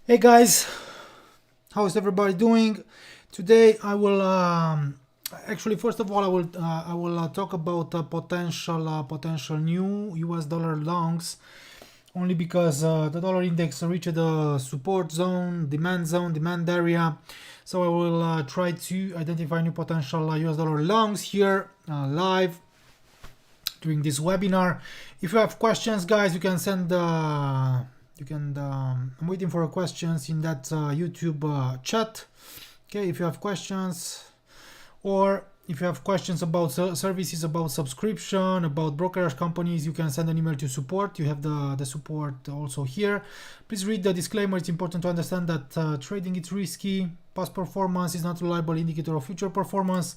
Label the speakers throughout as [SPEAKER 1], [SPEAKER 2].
[SPEAKER 1] Hey guys, how is everybody doing? Today I will actually first of all I will talk about potential new US dollar longs, only because the dollar index reached the support zone, demand area. So I will try to identify new potential US dollar longs here live during this webinar. If you have questions, guys, you can send. I'm waiting for questions in that YouTube chat. Okay, if you have questions, or if you have questions about services, about subscription, about brokerage companies, you can send an email to support. You have the support also here. Please read the disclaimer. It's important to understand that trading is risky. Past performance is not a reliable indicator of future performance.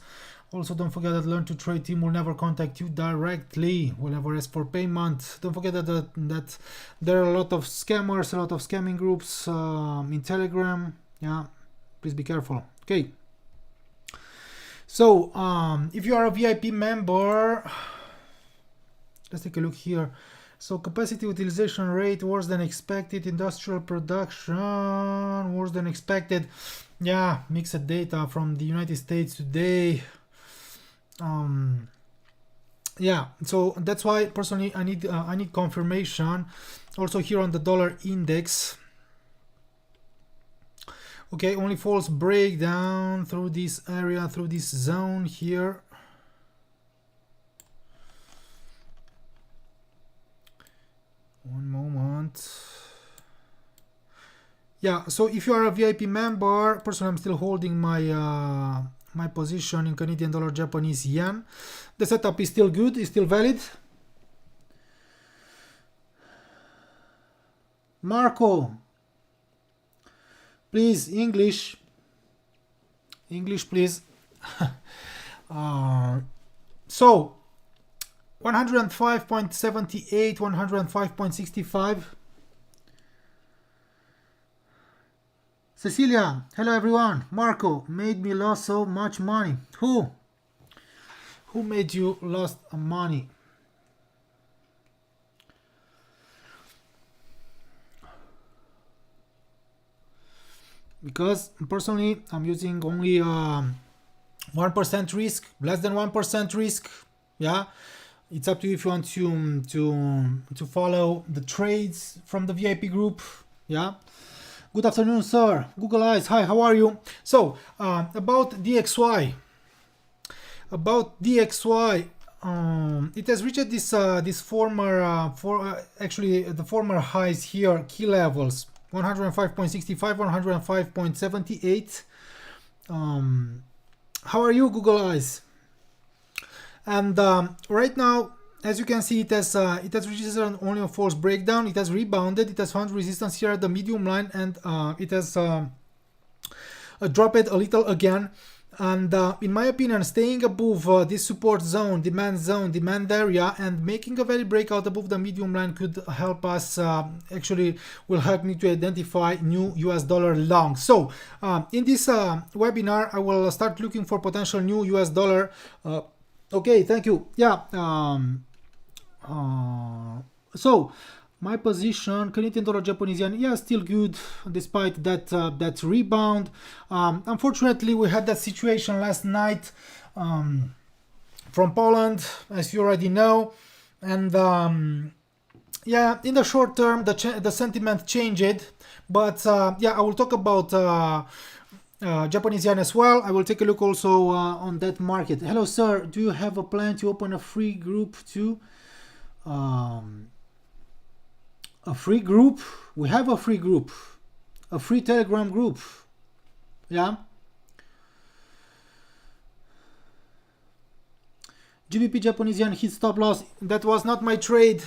[SPEAKER 1] Also, don't forget that Learn to Trade team will never contact you directly, will never ask for payment. Don't forget that there are a lot of scammers, a lot of scamming groups in Telegram. Yeah, please be careful. Okay. So, if you are a VIP member, let's take a look here. So, capacity utilization rate worse than expected, industrial production worse than expected. Yeah, mixed data from the United States today. Yeah, so that's why personally I need confirmation. Also here on the dollar index. Okay, only false breakdown through this area, through this zone here. One moment. Yeah, so if you are a VIP member, personally I'm still holding my my position in Canadian dollar, Japanese yen. The setup is still good, is still valid. Marco, please, English, please. So 105.78, 105.65. Cecilia, hello everyone. Marco made me lose so much money. Who made you lost money? Because personally I'm using only 1% risk, less than 1% risk. Yeah, it's up to you if you want to follow the trades from the VIP group. Yeah. Good afternoon, sir. Google Eyes. Hi, how are you? So, about DXY. It has reached this former, actually the former highs here, key levels, 105.65, 105.78. How are you, Google Eyes? And right now, as you can see, it has registered only a false breakdown. It has rebounded. It has found resistance here at the medium line, and it has dropped a little again. And in my opinion, staying above this support zone, demand area, and making a very breakout above the medium line could help us. Actually, will help me to identify new US dollar long. So in this webinar, I will start looking for potential new US dollar. Okay, thank you. Yeah. So my position, Canadian dollar, Japanese yen, yeah, still good despite that rebound. Unfortunately, we had that situation last night from Poland, as you already know, and yeah, in the short term, the sentiment changed. But yeah, I will talk about Japanese yen as well. I will take a look also on that market. Hello, sir. Do you have a plan to open a free group too? A free group? We have a free group, a free Telegram group. Yeah. GBP Japanese yen hit stop loss. That was not my trade.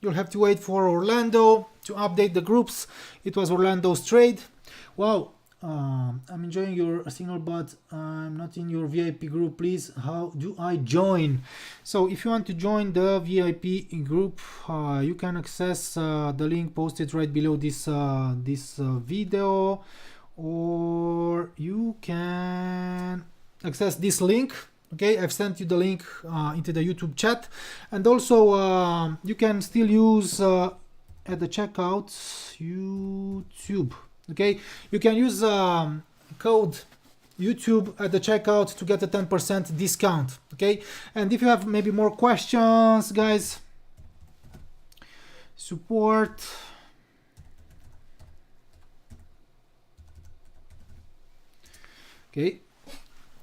[SPEAKER 1] You'll have to wait for Orlando to update the groups. It was Orlando's trade. Wow. I'm enjoying your signal, but I'm not in your VIP group. Please, how do I join? So if you want to join the VIP group, you can access the link posted right below this video, or you can access this link. Okay, I've sent you the link into the YouTube chat, and also you can still use at the checkout YouTube. Okay, you can use code YouTube at the checkout to get a 10% discount. Okay, and if you have maybe more questions, guys, support. Okay,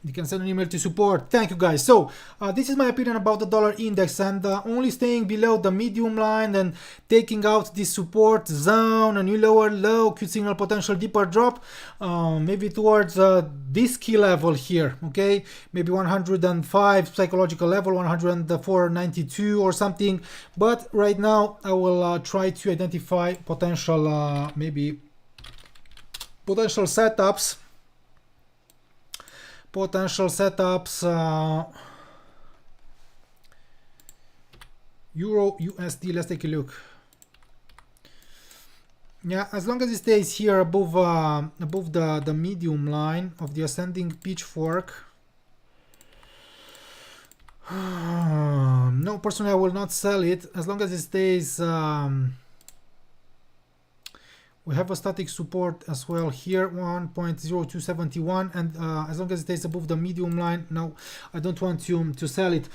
[SPEAKER 1] you can send an email to support. Thank you, guys. So this is my opinion about the dollar index, and only staying below the medium line and taking out this support zone, a new lower low could signal potential deeper drop, maybe towards this key level here. Okay, maybe 105 psychological level, 104.92 or something. But right now I will try to identify potential maybe potential setups. Euro USD, let's take a look. Yeah, as long as it stays here above the medium line of the ascending pitchfork. No, personally I will not sell it as long as it stays. We have a static support as well here, 1.0271, and as long as it stays above the medium line, no, I don't want to sell it.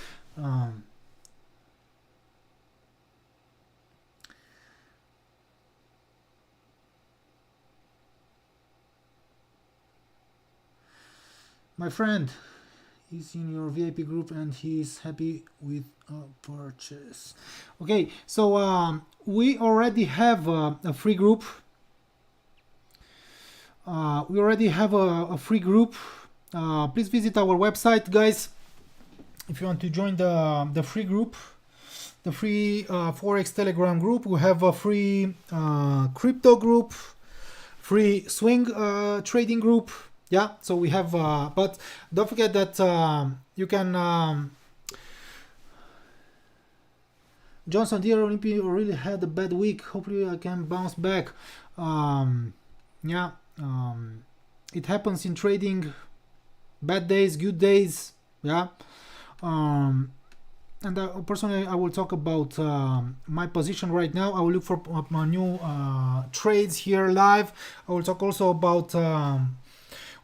[SPEAKER 1] My friend is in your VIP group and he is happy with a purchase. Okay, so we already have a free group. We already have a free group. Please visit our website, guys, if you want to join the free group, the free Forex Telegram group. We have a free crypto group, free swing trading group. Yeah, so we have, but don't forget that you can. Johnson, dear Olympia, really had a bad week. Hopefully, I can bounce back. Yeah. It happens in trading, bad days, good days. Yeah. And personally I will talk about my position right now. I will look for my new trades here live. I will talk also about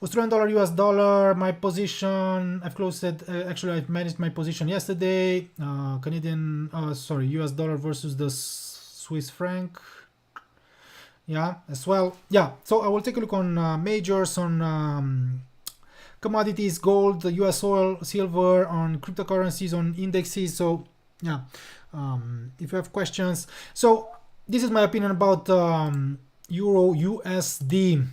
[SPEAKER 1] Australian dollar, US dollar, my position. I've closed it, actually I've managed my position yesterday. US dollar versus the Swiss franc. Yeah, as well. Yeah, so I will take a look on majors, on commodities, gold, the US oil, silver, on cryptocurrencies, on indexes. So yeah, if you have questions. So this is my opinion about Euro USD.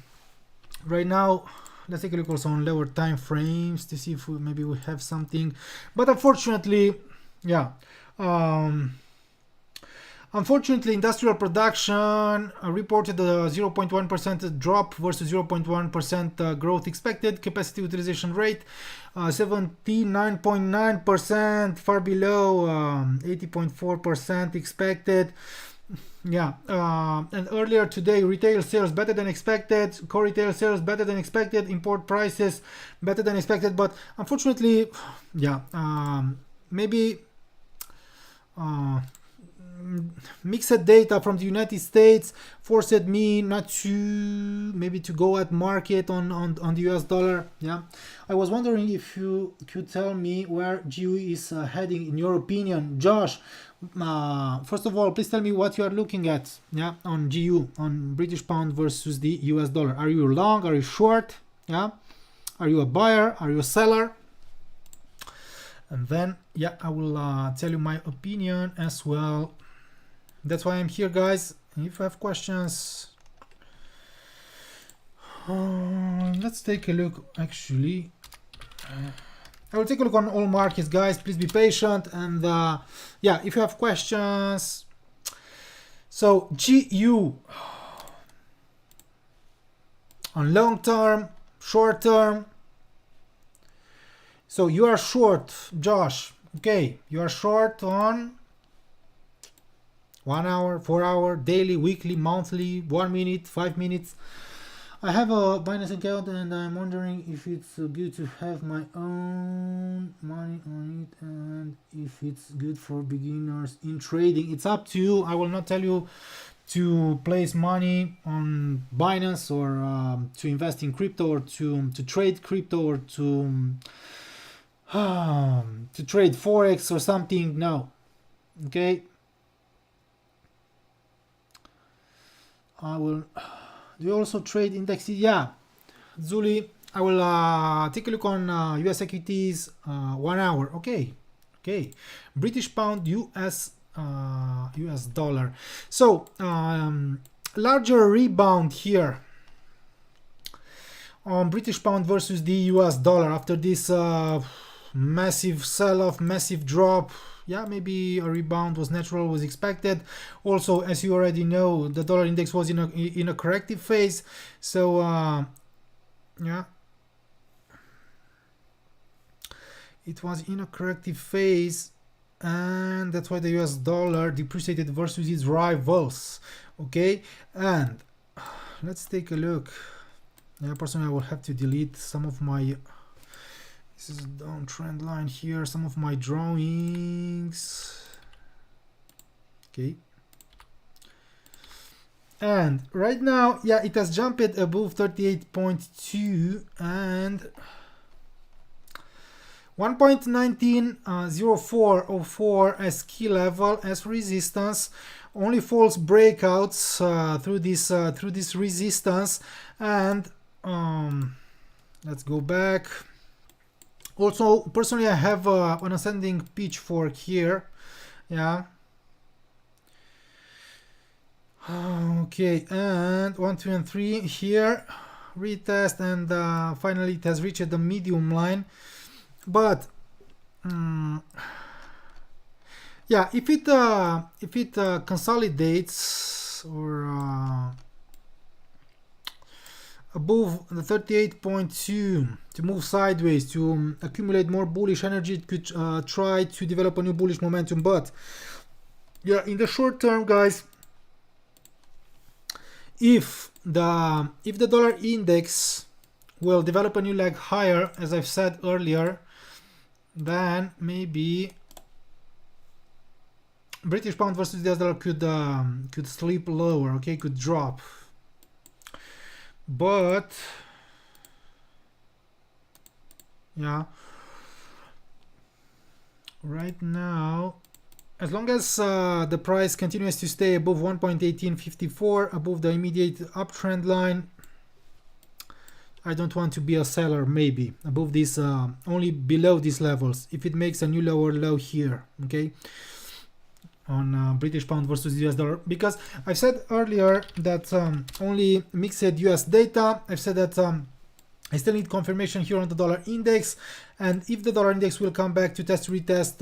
[SPEAKER 1] Right now, let's take a look also on lower time frames to see if maybe we have something. But unfortunately, yeah. Unfortunately, industrial production reported a 0.1% drop versus 0.1% growth expected. Capacity utilization rate 79.9%, far below 80.4% expected. Yeah, and earlier today, retail sales better than expected, core retail sales better than expected, import prices better than expected. But unfortunately, yeah, maybe mixed data from the United States forced me not to maybe to go at market on the US dollar. Yeah, I was wondering if you could tell me where GU is heading in your opinion. Josh, first of all, please tell me what you are looking at, yeah, on GU, on British pound versus the US dollar. Are you long? Are you short? Yeah, are you a buyer? Are you a seller? And then yeah, I will tell you my opinion as well. That's why I'm here, guys. If you have questions, let's take a look. Actually, I will take a look on all markets, guys. Please be patient. And yeah, if you have questions. So GU on long term, short term. So you are short, Josh. Okay, you are short on 1 hour, 4 hour, daily, weekly, monthly, 1 minute, 5 minutes. I have a Binance account and I'm wondering if it's good to have my own money on it and if it's good for beginners in trading. It's up to you. I will not tell you to place money on Binance or to invest in crypto or to trade crypto or to trade Forex or something. No. Okay. I will. Do you also trade indexes? Yeah. Zuli, I will take a look on US equities 1 hour. Okay. Okay. British pound, US dollar. So larger rebound here on British pound versus the US dollar after this massive sell-off, massive drop. Yeah, maybe a rebound was natural, was expected. Also, as you already know, the dollar index was in a corrective phase. So yeah, it was in a corrective phase, and that's why the US dollar depreciated versus its rivals. Okay, and let's take a look. Yeah, personally, I will have to delete some of my. This is a downtrend line here. Some of my drawings. Okay. And right now, yeah, it has jumped above 38.2 and 1.190404 as key level, as resistance. Only false breakouts through this resistance, and let's go back. Also, personally, I have an ascending pitchfork here. Yeah. Okay, and 1, 2, and 3 here. Retest, and finally it has reached the medium line. But yeah, if it consolidates or above the 38.2 to move sideways, to accumulate more bullish energy, it could try to develop a new bullish momentum. But yeah, in the short term, guys, if the dollar index will develop a new leg higher, as I've said earlier, then maybe British pound versus the US dollar could slip lower. Okay, could drop. But yeah, right now, as long as the price continues to stay above 1.1854, above the immediate uptrend line, I don't want to be a seller. Maybe above this, only below these levels, if it makes a new lower low here. Okay, on British pound versus US dollar, because I've said earlier that only mixed US data. I've said that I still need confirmation here on the dollar index, and if the dollar index will come back to retest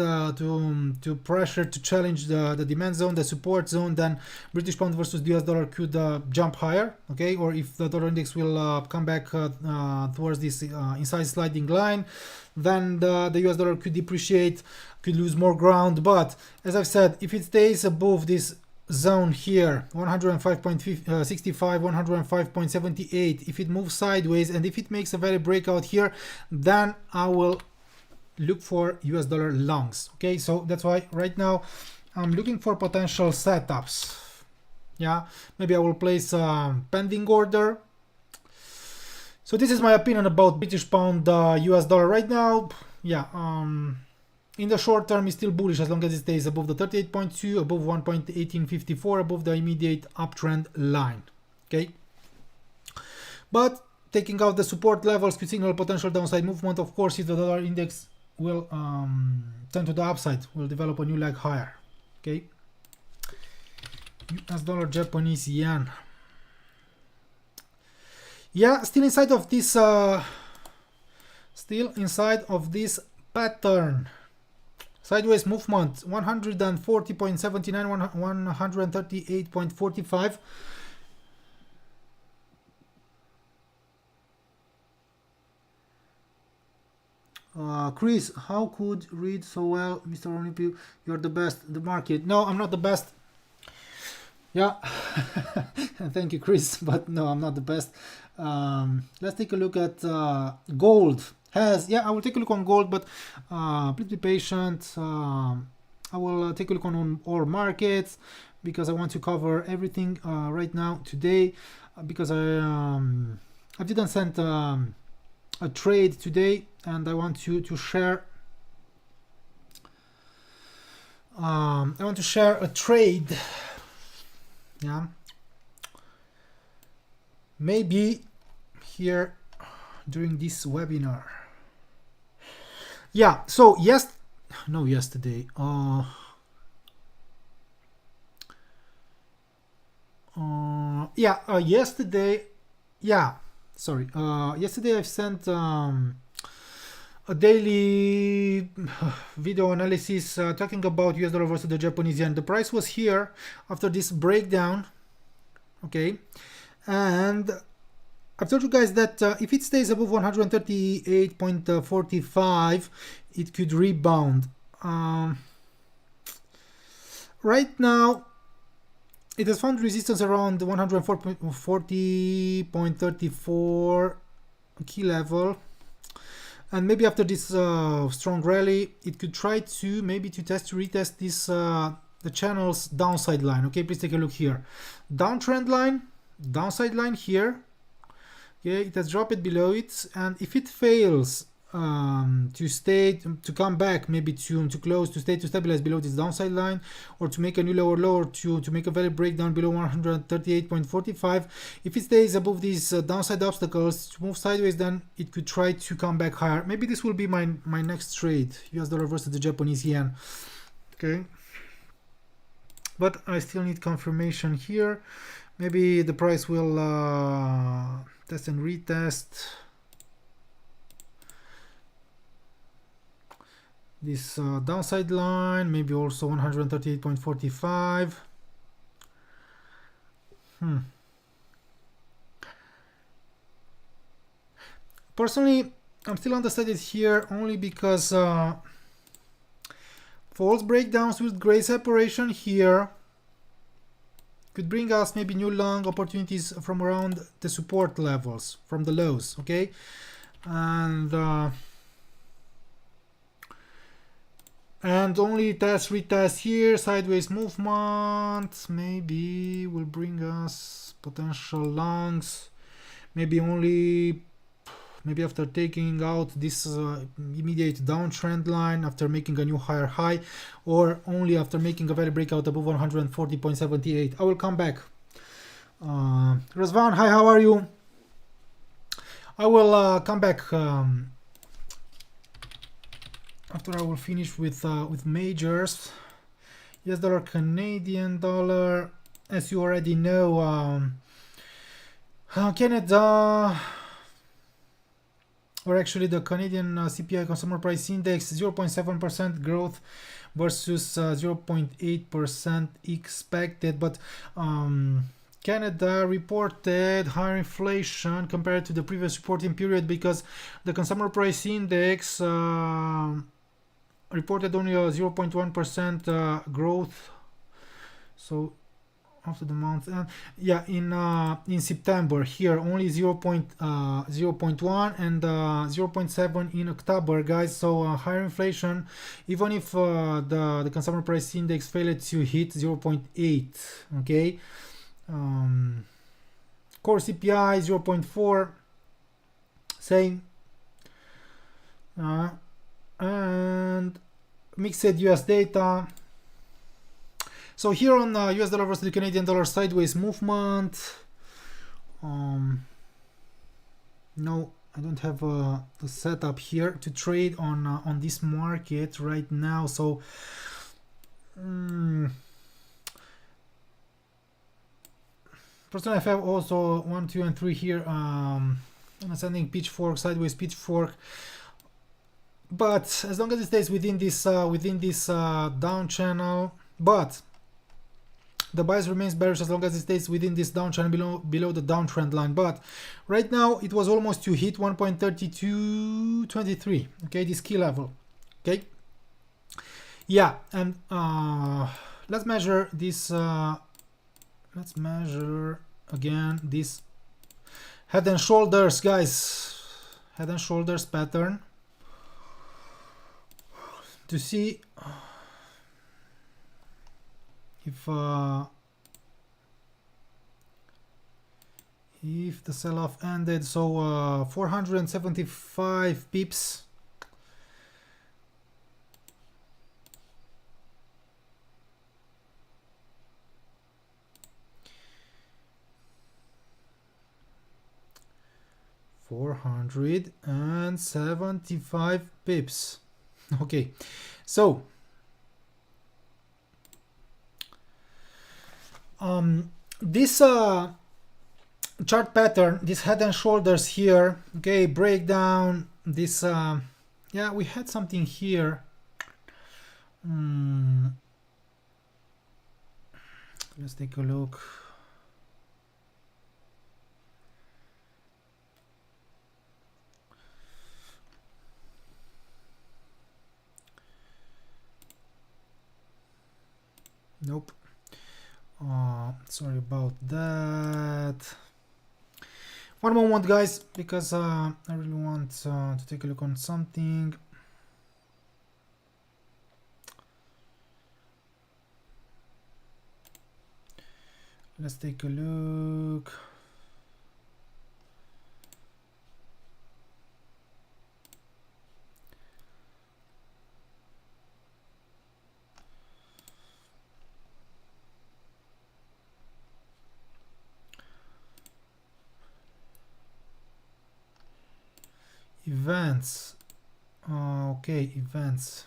[SPEAKER 1] to pressure, to challenge the demand zone, the support zone, then British pound versus the US dollar could jump higher. Okay, or if the dollar index will come back towards this inside sliding line, then the US dollar could depreciate, could lose more ground. But as I've said, if it stays above this zone here, 105.65, 105.78, if it moves sideways and if it makes a very breakout here, then I will look for US dollar longs. Okay, so that's why right now I'm looking for potential setups. Yeah, maybe I will place a pending order. So this is my opinion about British pound US dollar right now. Yeah, in the short term, it's still bullish as long as it stays above the 38.2, above 1.1854, above the immediate uptrend line. Okay, but taking out the support levels could signal potential downside movement. Of course, if the dollar index will turn to the upside, will develop a new leg higher. Okay, US dollar, Japanese yen. Yeah, still inside of this pattern. Sideways movement, 140.79, 138.45. Chris, how could read so well, Mr. Olympio? You're the best. The market. No, I'm not the best. Yeah, thank you, Chris. But no, I'm not the best. Let's take a look at gold. Yeah, I will take a look on gold, but please be patient. I will take a look on all markets. because I want to cover everything right now today, because I didn't send a trade today, and I want to share. I want to share a trade. Yeah. Maybe here during this webinar. Yeah. So yesterday. Yesterday. Yeah. Sorry. Yesterday I've sent a daily video analysis talking about US dollar versus the Japanese yen. The price was here after this breakdown. Okay. And I've told you guys that if it stays above 138.45, it could rebound. Right now, it has found resistance around 140.34 key level. And maybe after this strong rally, it could try to retest this the channel's downside line. Okay, please take a look here. Downtrend line, downside line here. Okay, it has dropped it below it, and if it fails to come back, maybe to stabilize below this downside line, or to make a new lower to make a value breakdown below 138.45, if it stays above these downside obstacles to move sideways, then it could try to come back higher. Maybe this will be my next trade, US dollar versus the Japanese yen. Okay, but I still need confirmation here. Maybe the price will test and retest this downside line, maybe also 138.45. Personally, I'm still undecided here only because false breakdowns with gray separation here could bring us maybe new long opportunities from around the support levels, from the lows. Okay, and only retest here, sideways movement maybe will bring us potential longs, maybe after taking out this immediate downtrend line, after making a new higher high, or only after making a value breakout above 140.78. I will come back. Razvan, hi, how are you? I will come back after I will finish with majors. US dollar, Canadian dollar, as you already know, Canada, or actually the Canadian CPI Consumer Price Index, 0.7% growth versus 0.8% expected, but Canada reported higher inflation compared to the previous reporting period because the Consumer Price Index reported only a 0.1% growth. So after the month, in September here only 0.1 and 0.7 in October, guys. So higher inflation, even if the consumer price index failed to hit 0.8. Okay, core CPI 0.4, same, and mixed US data. So here on US dollar versus the Canadian dollar, sideways movement. No, I don't have a setup here to trade on this market right now. So personally, I have also 1, 2, and 3 here. I'm sending pitchfork, sideways pitchfork. But as long as it stays within this down channel, but the bias remains bearish as long as it stays within this down channel below the downtrend line. But right now it was almost to hit 1.3223. Okay, this key level. Okay, yeah, and let's measure this. Let's measure again this head and shoulders, guys. Head and shoulders pattern to see if if the sell-off ended. So 475 pips. $475 pips. Okay, so this chart pattern, this head and shoulders here, okay, breakdown, this yeah, we had something here. Let's take a look. Nope. Sorry about that. One moment, guys, because I really want to take a look on something. Let's take a look. Events. Okay, events.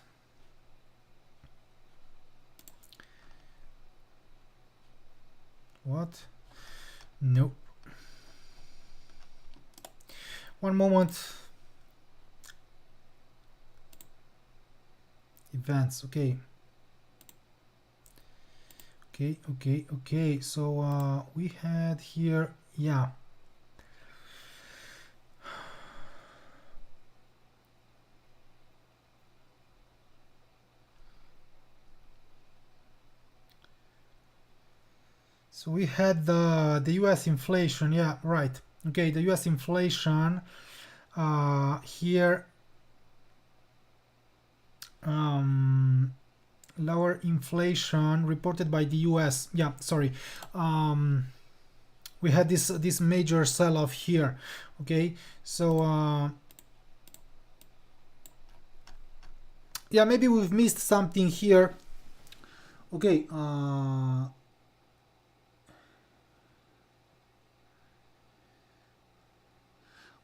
[SPEAKER 1] What? Nope. One moment. Events. Okay. Okay. So we had here, yeah. So we had the US inflation, yeah, right. Okay, the US inflation here, lower inflation reported by the US. Yeah, sorry. We had this major sell-off here. Okay, so yeah, maybe we've missed something here. Okay,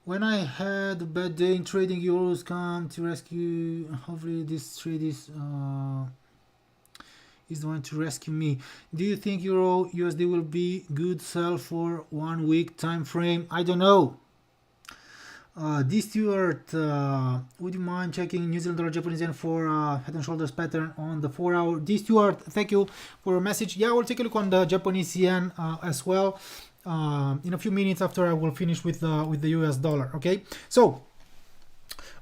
[SPEAKER 1] when I had a bad day in trading, euros come to rescue. Hopefully this trade is going to rescue me. Do you think euro USD will be good sell for 1 week time frame? I don't know. D Stewart, would you mind checking New Zealand dollar Japanese yen for head and shoulders pattern on the 4 hour? D Stewart, thank you for your message. Yeah, we'll take a look on the Japanese yen as well in a few minutes after I will finish with the US dollar. Okay, so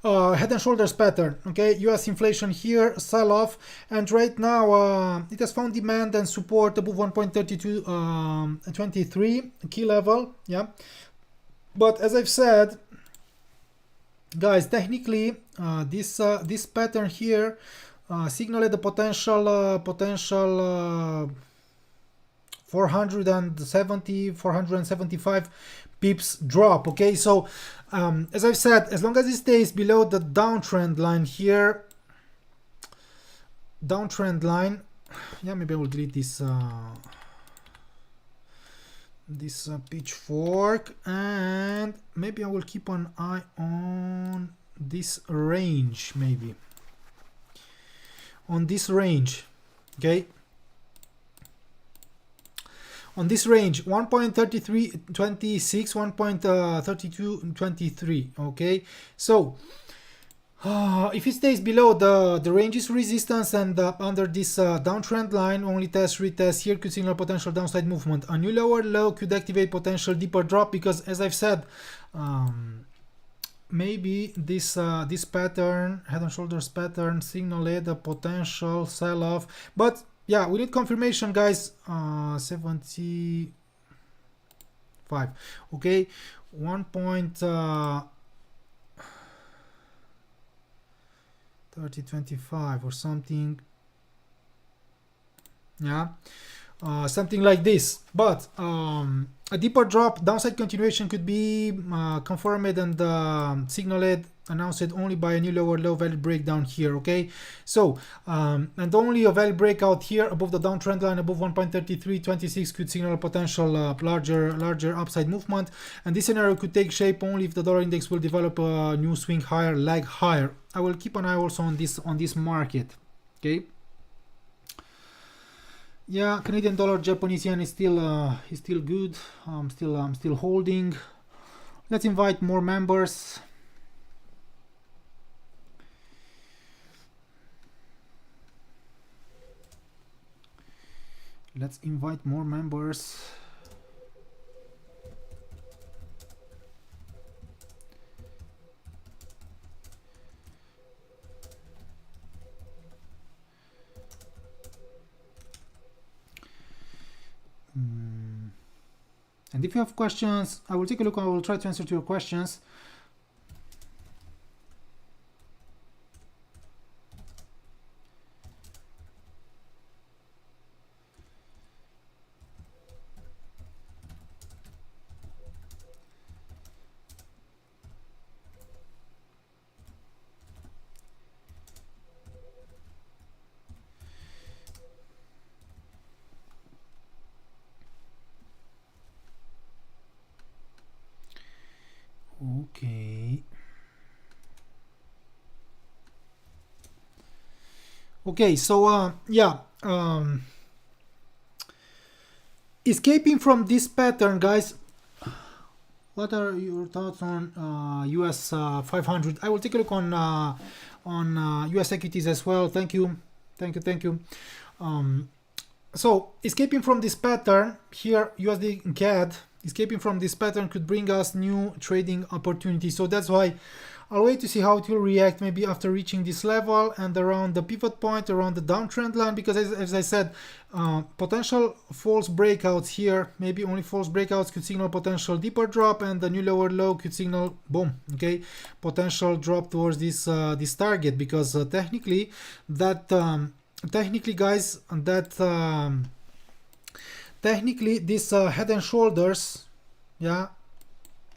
[SPEAKER 1] head and shoulders pattern. Okay, US inflation here, sell off, and right now it has found demand and support above 1.3223 key level. Yeah, but as I've said, guys, technically this pattern here signaled the potential 475 pips drop. Okay, so as I've said, as long as it stays below the downtrend line here, yeah, maybe I will delete this pitchfork, and maybe I will keep an eye on this range, maybe on this range. Okay, on this range 1.3326, 1.3223. okay, so if it stays below the range's resistance and under this downtrend line, only retest here could signal potential downside movement. A new lower low could activate potential deeper drop, because as I've said, maybe this pattern, head and shoulders pattern, signaled a potential sell-off. But yeah, we need confirmation, guys. 75. Okay, 1.3025 or something. Yeah, something like this. But a deeper drop, downside continuation could be confirmed and signaled, announced only by a new lower low value breakdown here. Okay, so and only a value breakout here above the downtrend line above 1.3326 could signal a potential larger upside movement, and this scenario could take shape only if the dollar index will develop a new swing higher, leg higher. I will keep an eye also on this market. Okay. Yeah, Canadian dollar, Japanese yen is still good. I'm still holding. Let's invite more members. Let's invite more members. And if you have questions, I will take a look. I will try to answer to your questions. Okay, so yeah, escaping from this pattern, guys. What are your thoughts on US 500? I will take a look on US equities as well. Thank you. So escaping from this pattern here, USD and CAD, escaping from this pattern could bring us new trading opportunities. So that's why I'll wait to see how it will react, maybe after reaching this level and around the pivot point, around the downtrend line, because as I said, potential false breakouts here, maybe only false breakouts could signal potential deeper drop, and the new lower low could signal, boom, okay, potential drop towards this this target, because technically guys, technically this head and shoulders, yeah,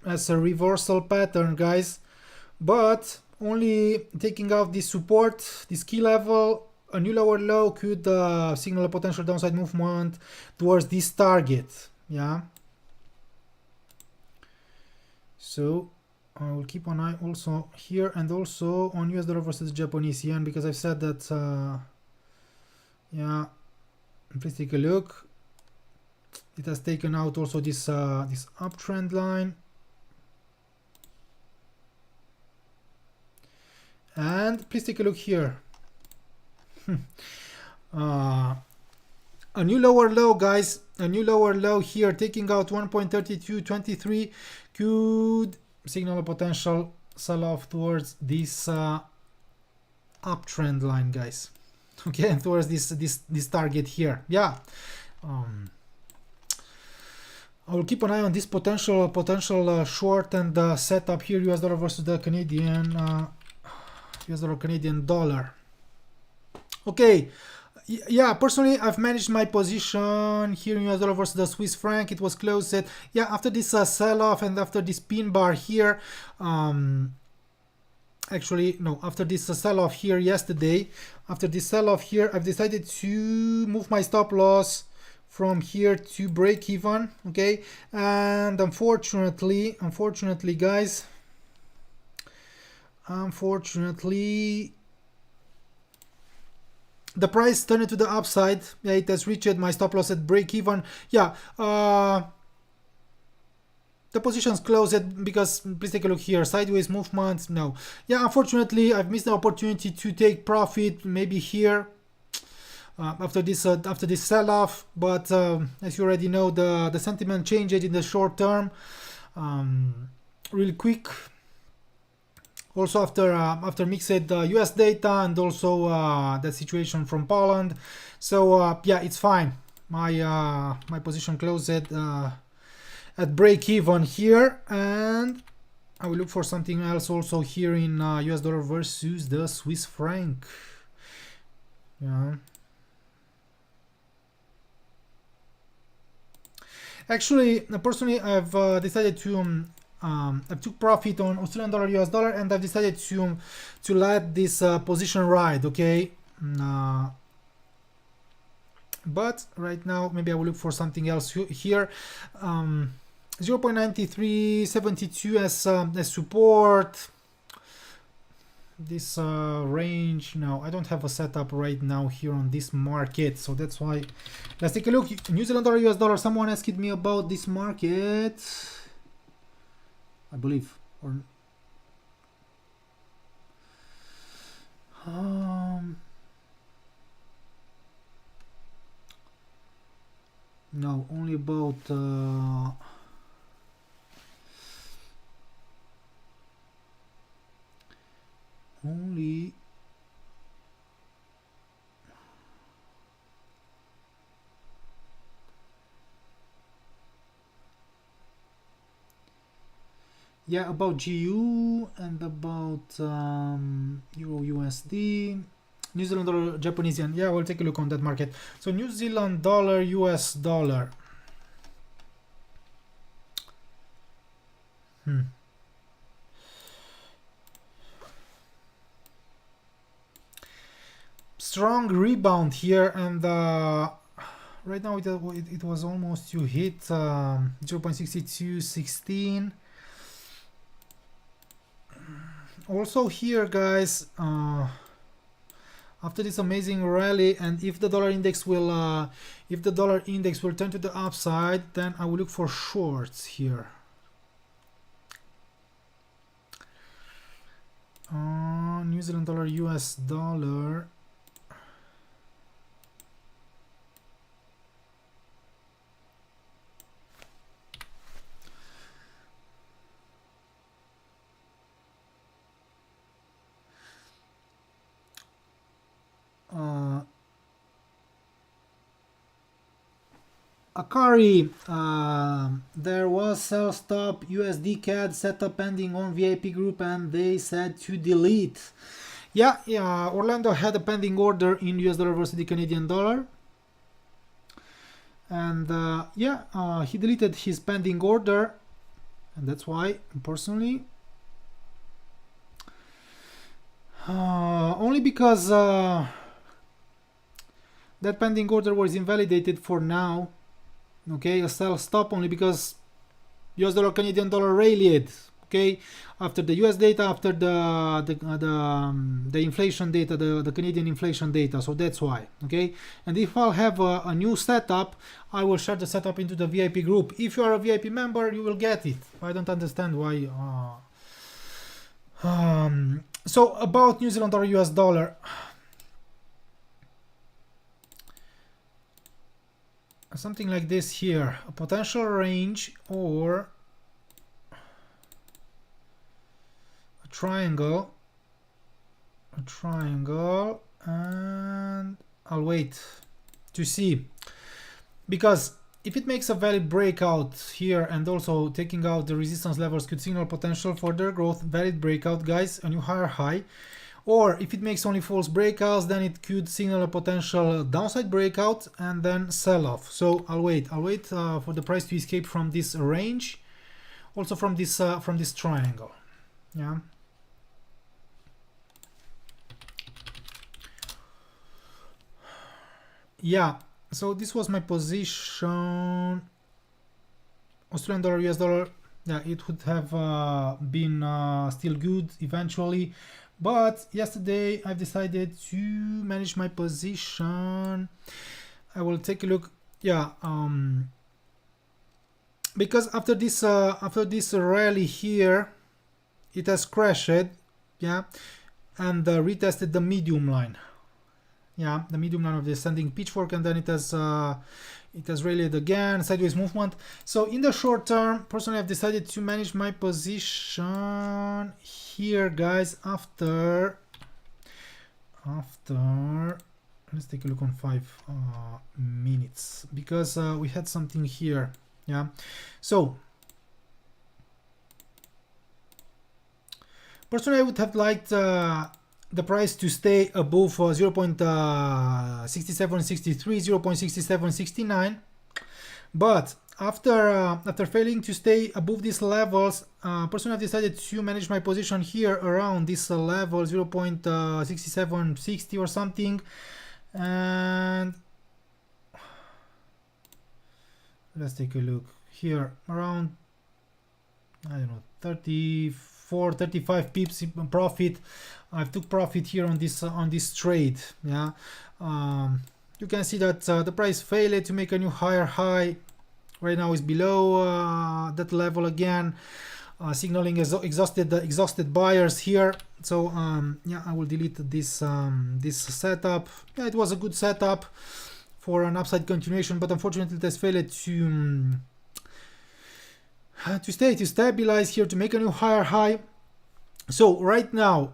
[SPEAKER 1] as a reversal pattern, guys, but only taking out this support, this key level, a new lower low could signal a potential downside movement towards this target. Yeah, so I will keep an eye also here, and also on US dollar versus Japanese yen, because I've said that yeah, please take a look. It has taken out also this this uptrend line. And please take a look here. A new lower low, guys. A new lower low here, taking out 1.3223 could signal a potential sell-off towards this uptrend line, guys. Okay, and towards this target here. Yeah. I will keep an eye on this potential short and setup here. US dollar versus the Canadian. US dollar, Canadian dollar. Okay, yeah, personally I've managed my position here in US dollar versus the Swiss franc. It was closed at, yeah, after this sell-off and after this pin bar here, actually no, after this sell-off here yesterday, after this sell-off here, I've decided to move my stop loss from here to break even. Okay, and unfortunately guys, unfortunately the price turned to the upside. Yeah, it has reached my stop loss at break even. Yeah, the positions closed because, please take a look here, sideways movements. No, yeah, unfortunately I've missed the opportunity to take profit maybe here after this sell-off, but as you already know, the sentiment changed in the short term really quick. Also after mixed US data and also the situation from Poland. So yeah, it's fine. My position closed at break even here, and I will look for something else also here in US dollar versus the Swiss franc. Yeah. Actually, personally, I've decided to I took profit on Australian dollar US dollar, and I've decided to let this position ride. Okay. But right now maybe I will look for something else here. 0.9372 as support. This range, no, I don't have a setup right now here on this market, so that's why. Let's take a look. New Zealand dollar US dollar. Someone asked me about this market, I believe, or no, only about only yeah, about GU and about Euro USD, New Zealand dollar, Japanese yen. Yeah, we'll take a look on that market. So New Zealand dollar, US dollar. Strong rebound here, and right now it was almost to hit 0.6216. Also here, guys, after this amazing rally, and if the dollar index will turn to the upside, then I will look for shorts here. New Zealand dollar, US dollar. Akari, there was sell stop USD CAD setup pending on VIP group, and they said to delete. Yeah, Orlando had a pending order in US dollar versus the Canadian dollar, and he deleted his pending order, and that's why personally, only because that pending order was invalidated for now. Okay, a sell stop only because US dollar Canadian dollar rallied. Okay, after the US data, after the inflation data, the Canadian inflation data. So that's why. Okay, and if I'll have a new setup, I will share the setup into the VIP group. If you are a VIP member, you will get it. I don't understand why. So about New Zealand dollar US dollar. Something like this here, a potential range or a triangle, and I'll wait to see, because if it makes a valid breakout here and also taking out the resistance levels could signal potential further growth. Valid breakout, guys, a new higher high. Or if it makes only false breakouts, then it could signal a potential downside breakout and then sell off. So I'll wait for the price to escape from this range, also from this triangle. Yeah, so this was my position. Australian dollar, US dollar. Yeah, it would have been still good eventually. But yesterday I've decided to manage my position. I will take a look. Yeah, because after this rally here, it has crashed. Yeah, and retested the medium line. Yeah, the medium line of the ascending pitchfork, and then it has rallied again, sideways movement. So in the short term, personally, I've decided to manage my position here, guys. After let's take a look on 5 minutes, because we had something here. Yeah, so personally, I would have liked the price to stay above 0.6763, 0.6769, but after failing to stay above these levels, personally I've decided to manage my position here around this level 0.6760 or something, and let's take a look here around, I don't know, 35 pips in profit. I've took profit here on this trade. Yeah, you can see that the price failed to make a new higher high. Right now is below that level again, signaling exhausted buyers here. So yeah, I will delete this this setup. Yeah, it was a good setup for an upside continuation, but unfortunately it has failed to stabilize here, to make a new higher high. So right now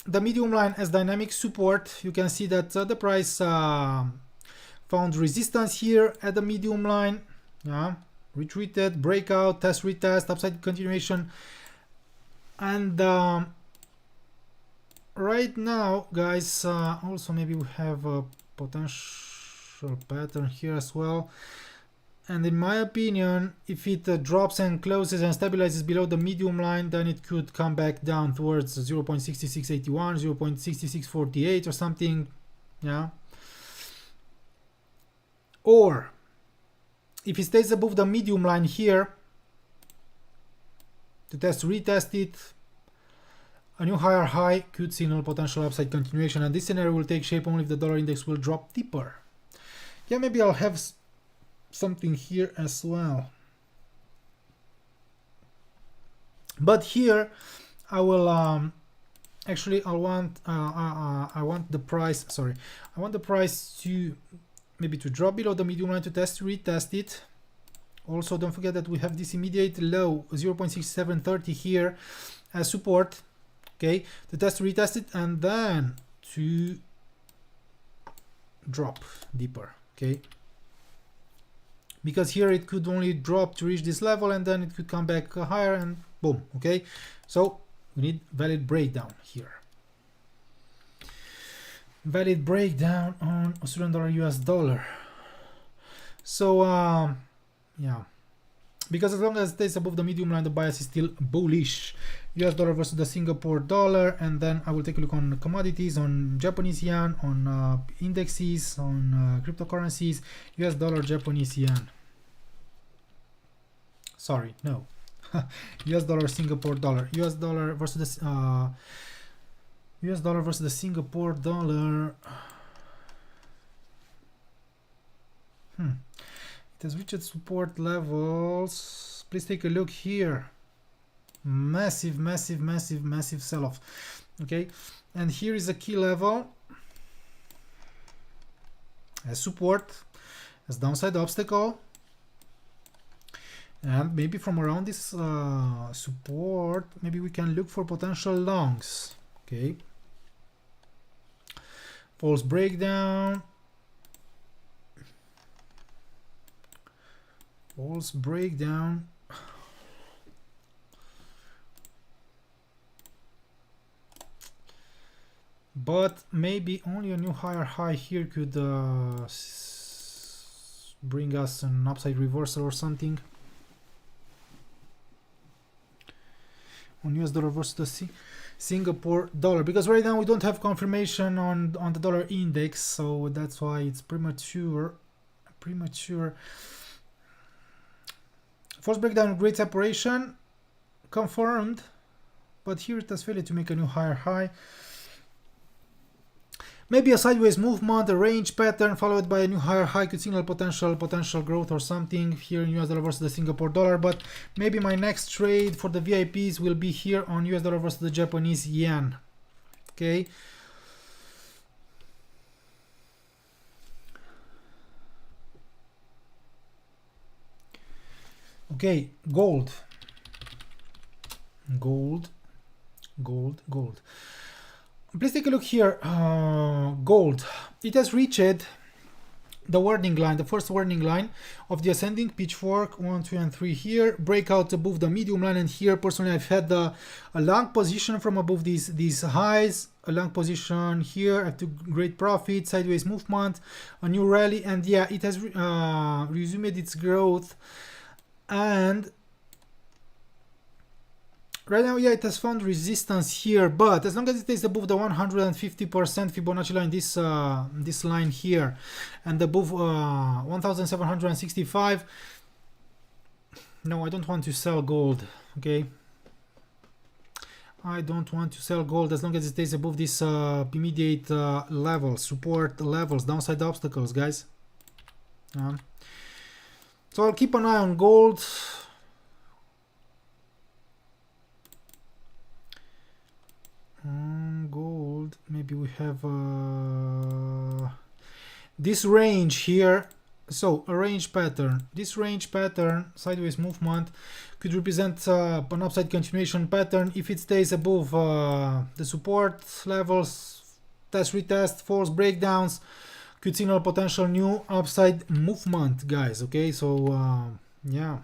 [SPEAKER 1] the medium line has dynamic support. You can see that the price found resistance here at the medium line. Yeah, retreated, breakout, test, retest, upside continuation, and right now, guys, also maybe we have a potential pattern here as well. And in my opinion, if it drops and closes and stabilizes below the medium line, then it could come back down towards 0.6681, 0.6648 or something. Yeah. Or if it stays above the medium line here, to retest it, a new higher high could signal potential upside continuation, and this scenario will take shape only if the dollar index will drop deeper. Yeah, maybe I'll have something here as well, but here I will actually I want the price, sorry, I want the price to maybe to drop below the medium line to retest it. Also, don't forget that we have this immediate low 0.6730 here as support. Okay, to retest it, and then to drop deeper. Okay, because here it could only drop to reach this level, and then it could come back higher, and boom. Okay, so we need valid breakdown here. Valid breakdown on Australian dollar US dollar. So yeah, because as long as it stays above the medium line, the bias is still bullish. US dollar versus the Singapore dollar, and then I will take a look on commodities, on Japanese yen, on indices, on cryptocurrencies. US dollar, Japanese yen. Sorry, no. US dollar, Singapore dollar. US dollar versus the US dollar versus the Singapore dollar. It has reached support levels. Please take a look here. Massive sell-off. Okay, and here is a key level as support, as downside obstacle, and maybe from around this support, maybe we can look for potential longs. Okay, false breakdown, false breakdown. But maybe only a new higher high here could bring us an upside reversal or something on US dollar versus the Singapore dollar, because right now we don't have confirmation on the dollar index, so that's why it's premature. False breakdown, great separation confirmed, but here it has failed to make a new higher high. Maybe a sideways movement, a range pattern followed by a new higher high could signal potential growth or something here in US dollar versus the Singapore dollar. But maybe my next trade for the VIPs will be here on US dollar versus the Japanese yen. Okay. Okay, gold. Please take a look here. Gold. It has reached the warning line, the first warning line of the ascending pitchfork, 1, 2, and 3 here, breakout above the medium line, and here personally I've had a long position from above these highs, a long position here. I took great profit, sideways movement, a new rally, and yeah, it has resumed its growth. And right now, yeah, it has found resistance here, but as long as it stays above the 150% Fibonacci line, this line here, and above 1765, no, I don't want to sell gold, okay? I don't want to sell gold as long as it stays above this immediate levels, support levels, downside obstacles, guys. So I'll keep an eye on gold. Gold, maybe we have this range here. So a range pattern, this range pattern, sideways movement, could represent an upside continuation pattern if it stays above the support levels, test retest, false breakdowns, could signal potential new upside movement, guys. Okay, so yeah,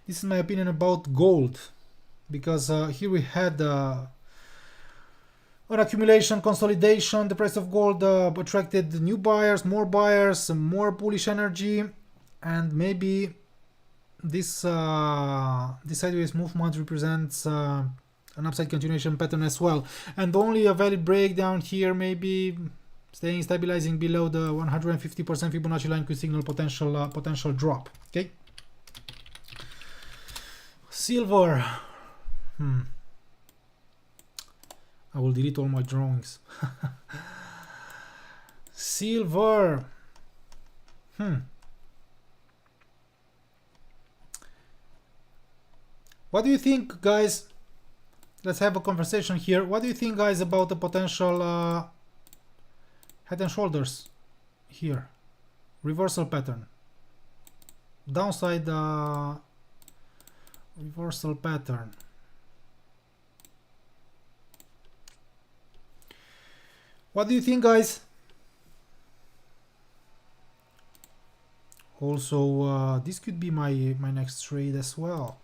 [SPEAKER 1] this is my opinion about gold, because here we had an accumulation, consolidation. The price of gold attracted new buyers, more bullish energy, and maybe this this sideways movement represents an upside continuation pattern as well. And only a valid breakdown here, maybe stabilizing below the 150% Fibonacci line, could signal potential drop. Okay. Silver. I will delete all my drawings. Silver. What do you think, guys? Let's have a conversation here. What do you think, guys, about the potential head and shoulders here? Reversal pattern. Downside reversal pattern. What do you think, guys? Also, this could be my next trade as well.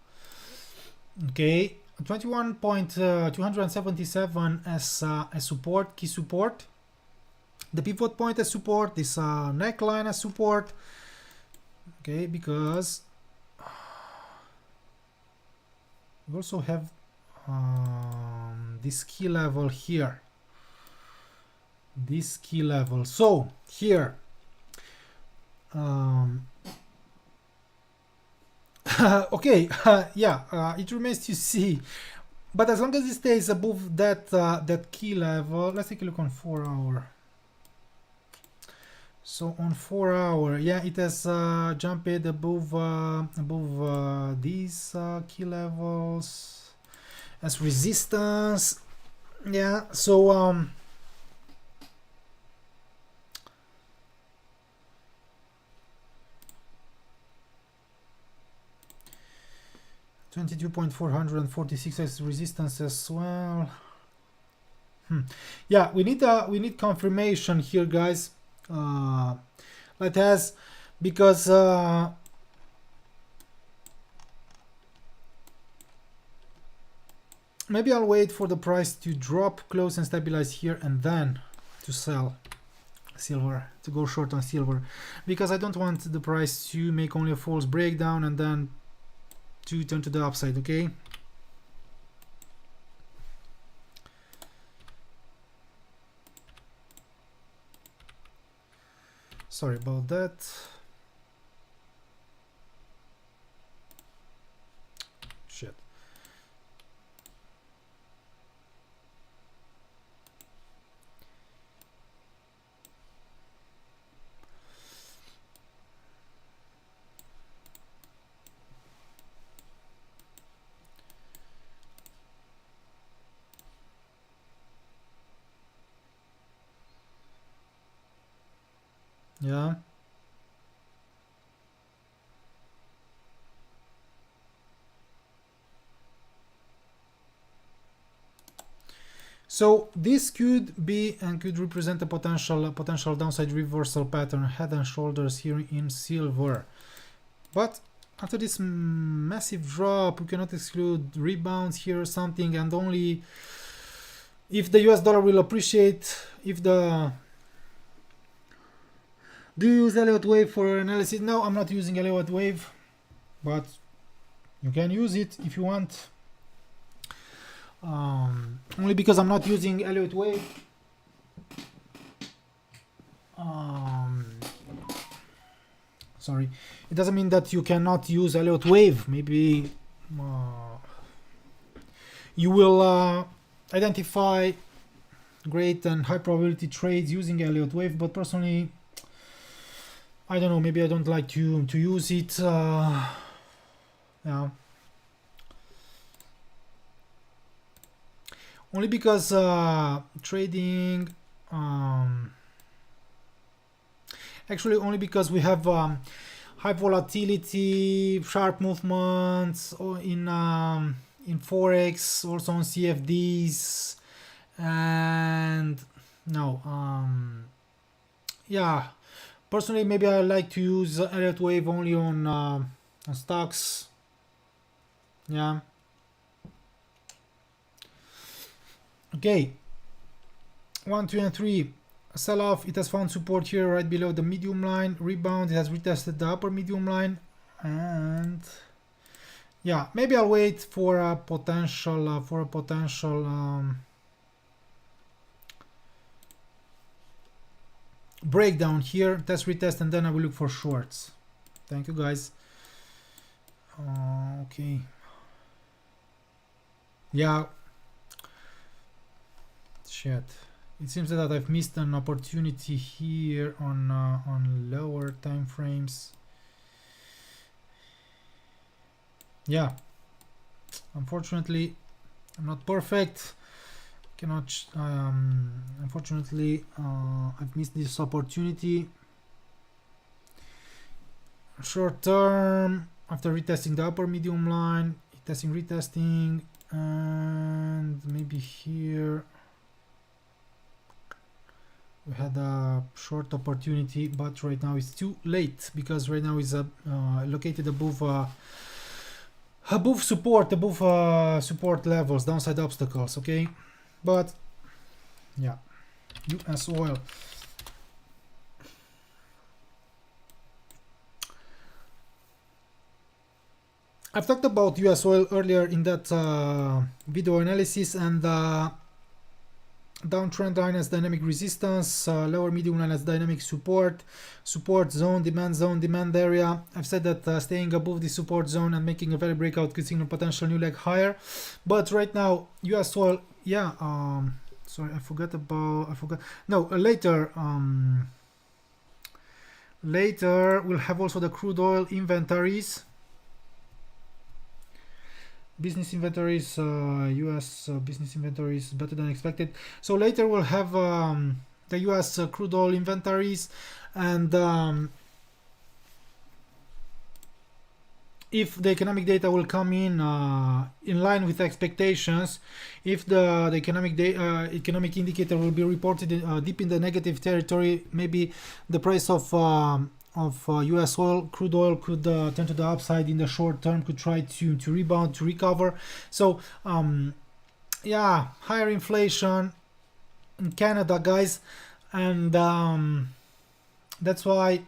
[SPEAKER 1] Okay, 21.277 as support, key support. The pivot point as support, this neckline as support. Okay, because we also have this key level here. This key level. So here, okay, yeah, it remains to see. But as long as it stays above that that key level, let's take a look on 4 hour. So on 4 hour, yeah, it has jumped above these key levels as resistance. Yeah, so 22.446 as resistance as well. Yeah, we need confirmation here, guys. Let us, because maybe I'll wait for the price to drop close and stabilize here, and then to sell silver, to go short on silver, because I don't want the price to make only a false breakdown and then to turn to the upside. Okay, sorry about that. Shit. Yeah. So this could be and could represent a potential downside reversal pattern, head and shoulders here in silver. But after this massive drop, we cannot exclude rebounds here or something, and only if the US dollar will appreciate. If the do you use Elliott wave for analysis? No, I'm not using Elliott wave, but you can use it if you want. Only because I'm not using Elliott wave. Sorry, it doesn't mean that you cannot use Elliott wave. Maybe you will identify great and high probability trades using Elliott wave, but personally, I don't know, maybe I don't like to use it. Yeah. Only because trading, actually only because we have high volatility, sharp movements in Forex, also on CFDs, and no, yeah. Personally, maybe I like to use Elliott wave only on stocks. Yeah. Okay. 1, 2, and 3. Sell off. It has found support here right below the medium line. Rebound. It has retested the upper medium line, and yeah, maybe I'll wait for a potential breakdown here, test retest, and then I will look for shorts. Thank you guys. Okay, yeah, shit, it seems that I've missed an opportunity here on lower time frames. Yeah, unfortunately I'm not perfect. Cannot unfortunately I've missed this opportunity. Short term, after retesting the upper medium line, retesting, and maybe here we had a short opportunity, but right now it's too late because right now is located above support levels, downside obstacles. Okay. But yeah, US oil. I've talked about US oil earlier in that video analysis, and downtrend line as dynamic resistance, lower medium line as dynamic support zone, demand area. I've said that staying above the support zone and making a value breakout could signal potential new leg higher. But right now, US oil, yeah, sorry, I forgot. No, later we'll have also the crude oil inventories. Business inventories, US business inventories better than expected. So later we'll have the US crude oil inventories, and if the economic data will come in line with expectations, if the economic indicator will be reported deep in the negative territory, maybe the price of US oil, crude oil, could turn to the upside in the short term, could try to rebound, to recover. So yeah, higher inflation in Canada, guys, and that's why,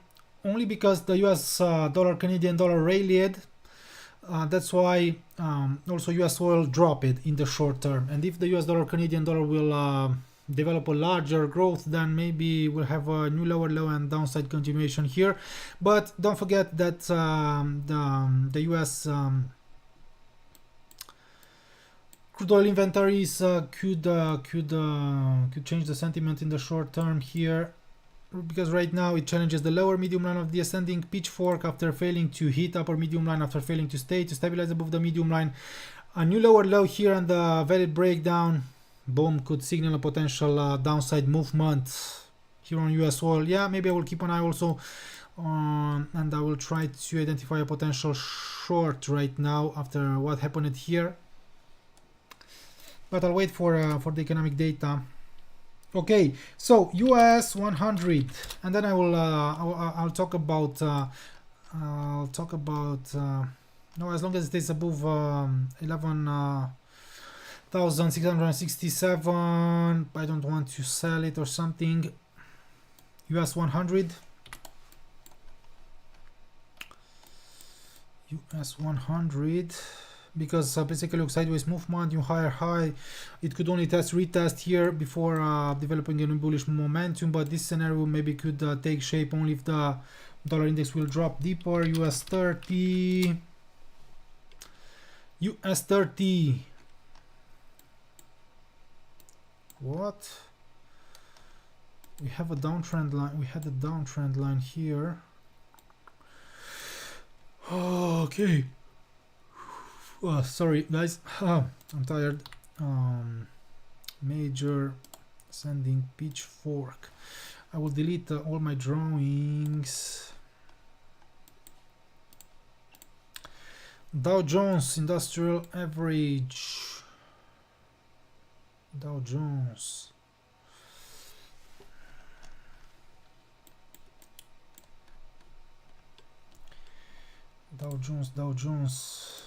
[SPEAKER 1] only because the US dollar, Canadian dollar rallied, that's why also US oil dropped in the short term. And if the US dollar, Canadian dollar will develop a larger growth, then maybe we'll have a new lower low and downside continuation here. But don't forget that the US crude oil inventories could change the sentiment in the short term here, because right now it challenges the lower medium line of the ascending pitchfork after failing to hit upper medium line, after failing to stabilize above the medium line. A new lower low here and the valid breakdown, boom, could signal a potential downside movement here on US oil. Yeah, maybe I will keep an eye also on, and I will try to identify a potential short right now after what happened here. but I'll wait for the economic data. Okay, so US 100, and then I'll talk about no, as long as it is above 11,667, I don't want to sell it or something. US 100, US 100, because basically look sideways movement, new higher high. It could only retest here before developing a new bullish momentum, but this scenario maybe could take shape only if the dollar index will drop deeper. US 30, US 30. What? We have a downtrend line. We had a downtrend line here. Okay. Oh, sorry guys, I'm tired. Major ascending pitchfork. I will delete all my drawings. Dow Jones Industrial Average. Dow Jones. Dow Jones, Dow Jones.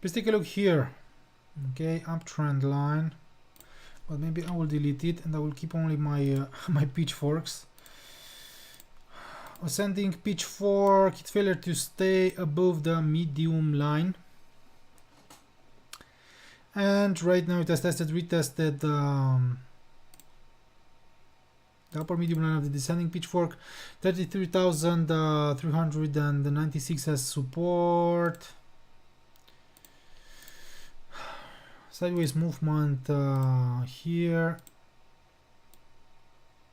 [SPEAKER 1] Please take a look here. Okay, uptrend line, but maybe I will delete it and I will keep only my my pitchforks. Ascending pitchfork, it failed to stay above the medium line, and right now it has retested the upper medium line of the descending pitchfork. 33,396 as support. Sideways movement here.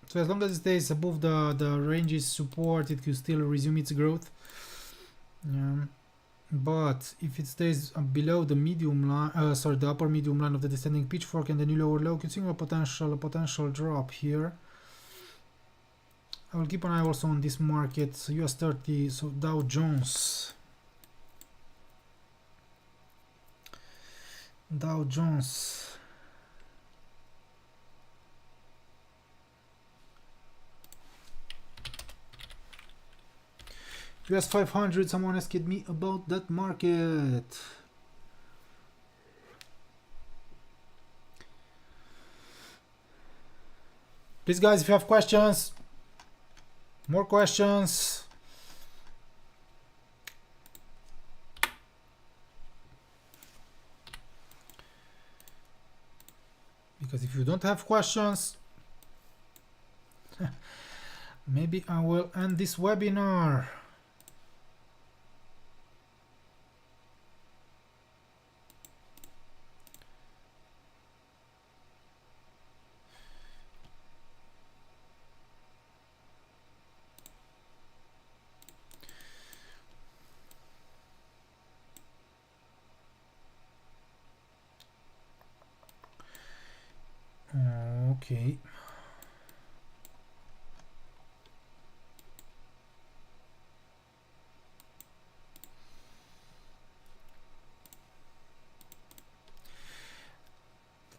[SPEAKER 1] So as long as it stays above the range's support, it could still resume its growth. But if it stays below the medium line, the upper medium line of the descending pitchfork and the new lower low, could see a potential drop here. I will keep an eye also on this market. So US 30, so Dow Jones. Dow Jones. US 500, someone asked me about that market. Please guys, if you have questions, more questions. Because if you don't have questions, maybe I will end this webinar. Okay.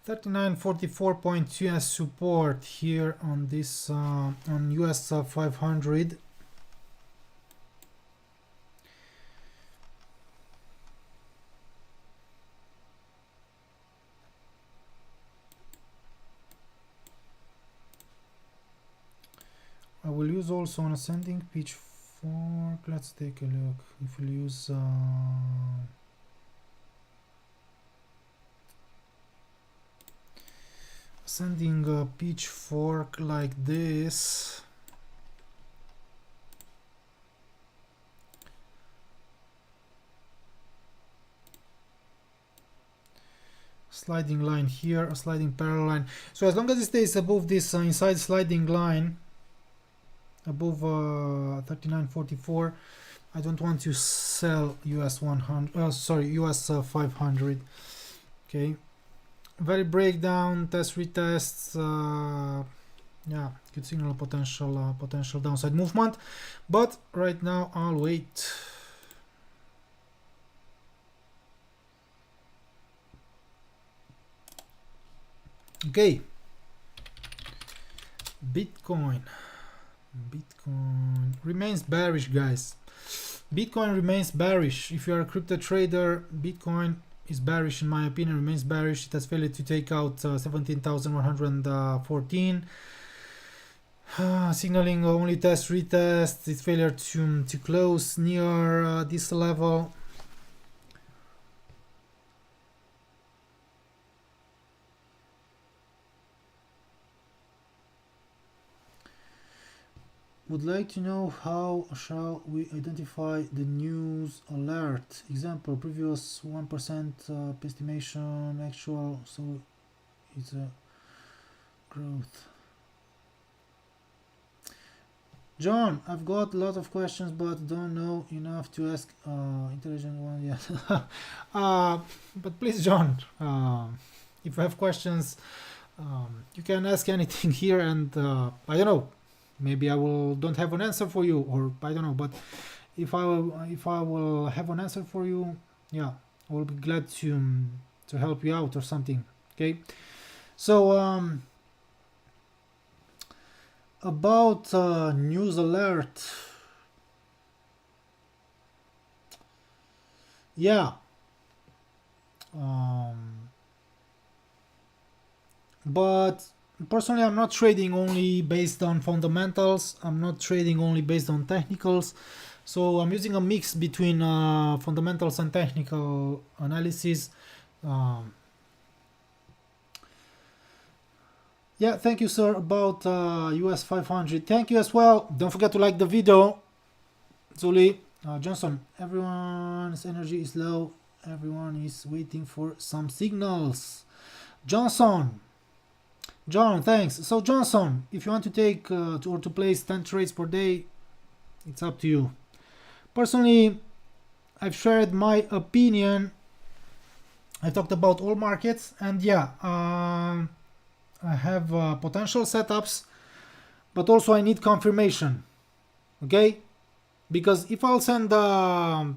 [SPEAKER 1] $39.44.2 as support here on this on US 500. I will use also an ascending pitchfork. Let's take a look. If we'll use ascending a pitchfork like this, sliding line here, a sliding parallel line. So as long as it stays above this inside sliding line, above 39.44, I don't want to sell US 100. Sorry, US 500. Okay, very breakdown, test retests. Yeah, could signal potential downside movement, but right now I'll wait. Okay, Bitcoin remains bearish, guys. Bitcoin remains bearish. If you are a crypto trader, Bitcoin is bearish in my opinion, remains bearish. It has failed to take out 17,114, signaling only test retest. Its failure to close near this level. Would like to know how shall we identify the news alert. Example, previous 1% estimation, actual, so it's a growth. John, I've got a lot of questions but don't know enough to ask intelligent one yet. But please, John, if you have questions, you can ask anything here, and I don't know, maybe I don't have an answer for you, or I don't know, but if I will have an answer for you, yeah, I will be glad to help you out or something. Okay, so about news alert, yeah, but personally, I'm not trading only based on fundamentals. I'm not trading only based on technicals. So I'm using a mix between fundamentals and technical analysis. Yeah, thank you, sir, about US 500. Thank you as well. Don't forget to like the video. Zuli, Johnson, everyone's energy is low. Everyone is waiting for some signals. Johnson. John, thanks. So Johnson, if you want to take or to place 10 trades per day, it's up to you. Personally, I've shared my opinion. I talked about all markets, and yeah, I have potential setups, but also I need confirmation. Okay, because if I'll send a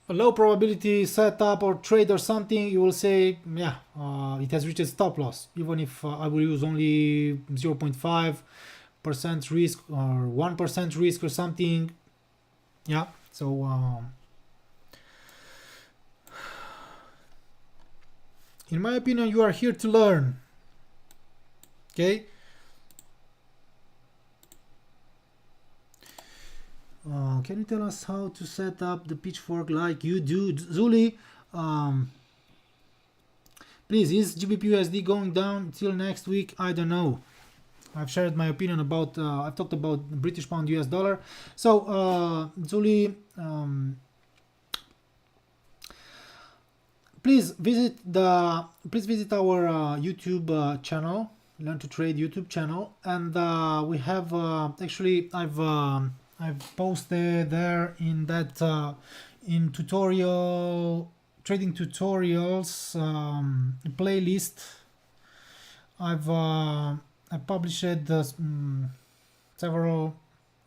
[SPEAKER 1] low probability setup or trade or something, you will say, yeah, it has reached stop loss, even if I will use only 0.5% risk or 1% risk or something. Yeah, so in my opinion, you are here to learn. Okay. Can you tell us how to set up the pitchfork like you do, Zuli? Please, is GBPUSD going down till next week? I don't know. I've shared my opinion about, I've talked about British pound US dollar. So, Zuli, please visit our YouTube channel, Learn to Trade YouTube channel, and we have actually I've posted there in that in trading tutorials playlist. I've published a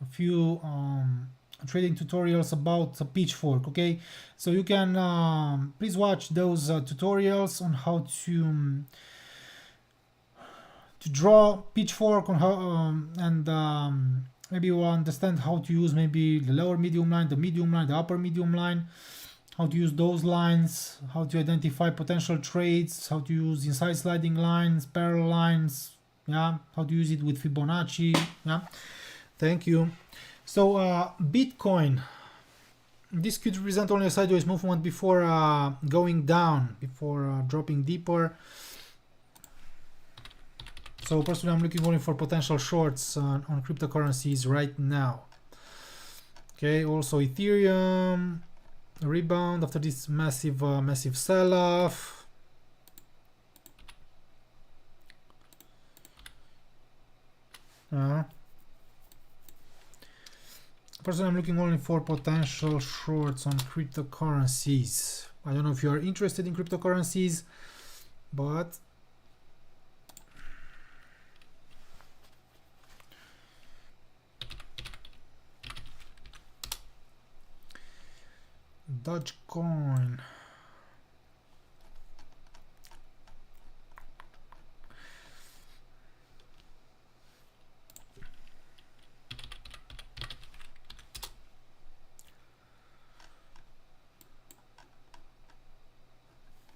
[SPEAKER 1] few trading tutorials about the pitchfork. Okay, so you can please watch those tutorials on how to draw pitchfork, on how and maybe you will understand how to use maybe the lower medium line, the medium line, the upper medium line, how to use those lines, how to identify potential trades, how to use inside sliding lines, parallel lines, yeah, how to use it with Fibonacci. Yeah, thank you. So Bitcoin, this could represent only a sideways movement before going down, before dropping deeper. So personally, I'm looking only for potential shorts on cryptocurrencies right now. Okay, also Ethereum, rebound after this massive massive sell-off. Personally, I'm looking only for potential shorts on cryptocurrencies. I don't know if you are interested in cryptocurrencies, but Dogecoin.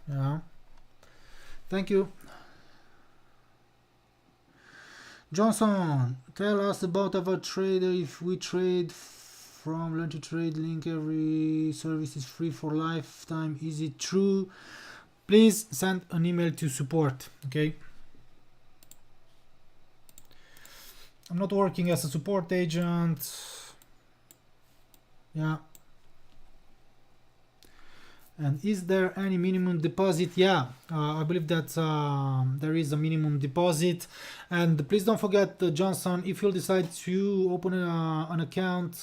[SPEAKER 1] Yeah. Thank you. Johnson, tell us about our trader. If we trade from learn to trade link, every service is free for lifetime. Is it true? Please send an email to support. Okay. I'm not working as a support agent. Yeah. And is there any minimum deposit? Yeah, I believe that there is a minimum deposit. And please don't forget, Johnson, if you'll decide to open an account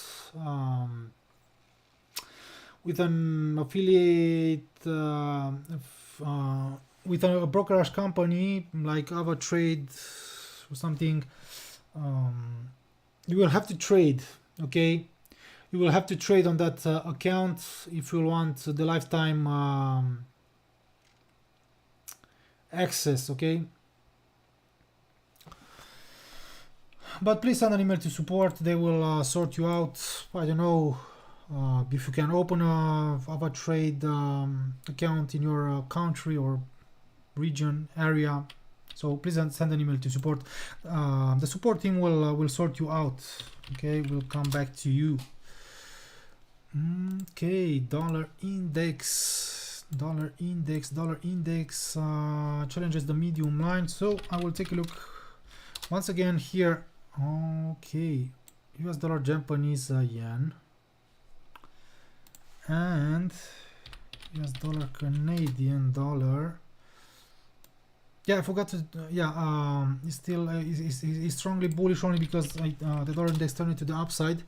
[SPEAKER 1] with an affiliate, with a brokerage company like AvaTrade or something, you will have to trade, okay? You will have to trade on that account if you want the lifetime access, okay? But please send an email to support. They will sort you out. I don't know if you can open a AvaTrade account in your country or region area. So please send an email to support. The support team will sort you out. Okay, we'll come back to you. Okay, dollar index challenges the medium line, so I will take a look once again here. Okay, US dollar, Japanese yen, and US dollar, Canadian dollar. Yeah, I forgot to it's still is strongly bullish only because the dollar index turned to the upside.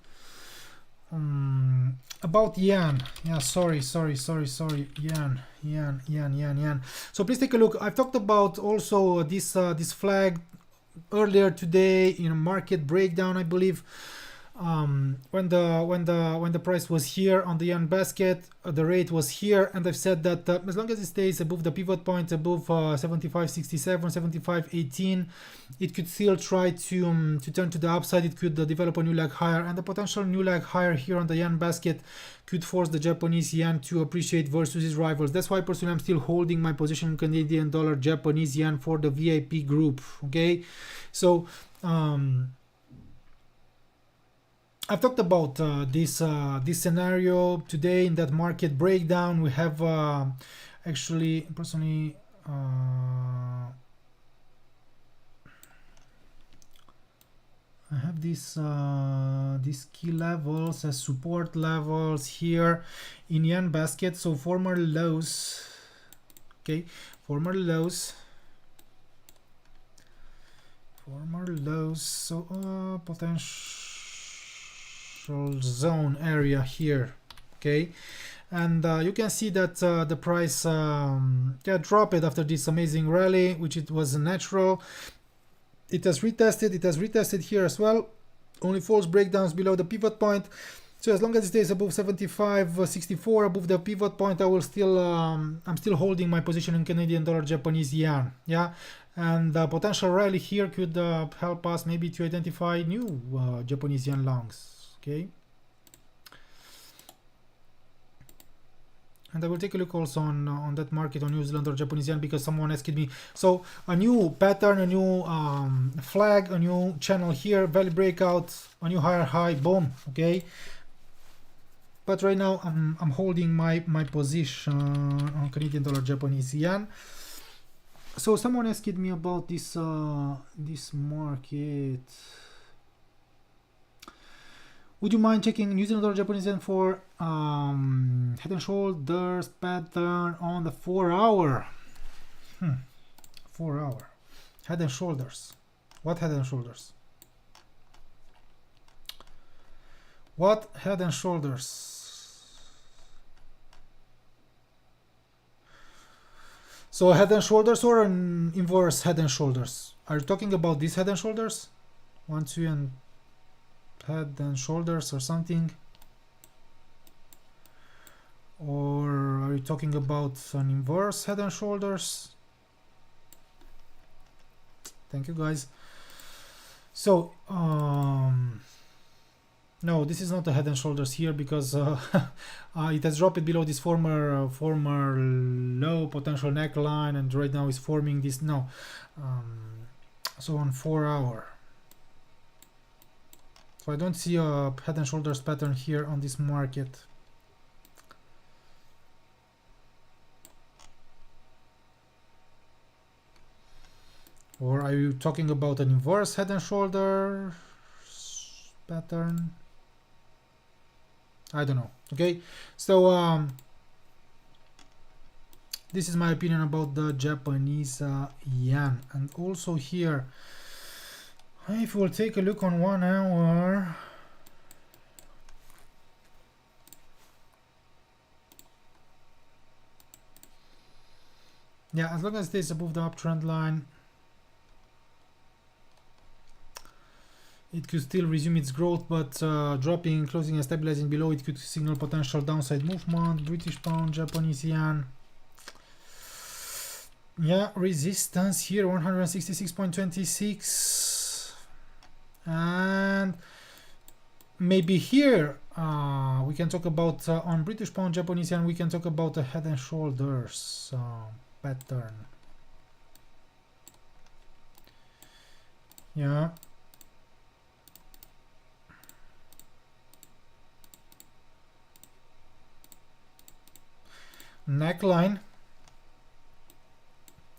[SPEAKER 1] About yen, yeah, sorry, yen. So please take a look. I've talked about also this flag earlier today in a market breakdown, I believe. When the price was here on the yen basket, the rate was here, and I've said that as long as it stays above the pivot point, above 75.67, 75.18, it could still try to turn to the upside. It could develop a new leg higher, and the potential new leg higher here on the yen basket could force the Japanese yen to appreciate versus its rivals. That's why personally I'm still holding my position in Canadian dollar, Japanese yen for the VIP group. Okay, so I've talked about this scenario today in that market breakdown. We have actually personally I have these key levels as support levels here in yen basket. So former lows, okay, former lows. So potential zone area here, okay, and you can see that the price dropped after this amazing rally, which it was natural. It has retested here as well, only false breakdowns below the pivot point. So as long as it stays above 75.64, above the pivot point, I will still I'm still holding my position in Canadian dollar, Japanese yen. Yeah, and the potential rally here could help us maybe to identify new Japanese yen longs. Okay, and I will take a look also on that market on New Zealand or Japanese yen, because someone asked me. So a new pattern, a new flag, a new channel here, value breakout, a new higher high, boom. Okay, but right now I'm holding my position on Canadian dollar, Japanese yen. So someone asked me about this market. Would you mind checking New Zealand dollar Japanese yen for head and shoulders pattern on the 4 hour? 4 hour. Head and shoulders. What head and shoulders? What head and shoulders? So head and shoulders or an inverse head and shoulders? Are you talking about this head and shoulders? 1, 2 and head and shoulders or something? Or are you talking about an inverse head and shoulders? Thank you guys. So no, this is not a head and shoulders here because it has dropped below this former low potential neckline, and right now is forming this now. So on 4 hour. So I don't see a head and shoulders pattern here on this market. Or are you talking about an inverse head and shoulder pattern? I don't know. Okay, so this is my opinion about the Japanese yen. And also here, if we'll take a look on 1 hour, yeah, as long as it stays above the uptrend line, it could still resume its growth, but dropping, closing and stabilizing below it could signal potential downside movement. British pound, Japanese yen. Yeah, resistance here 166.26, and maybe here we can talk about on British pound, Japanese yen, we can talk about a head and shoulders pattern. Yeah. Neckline.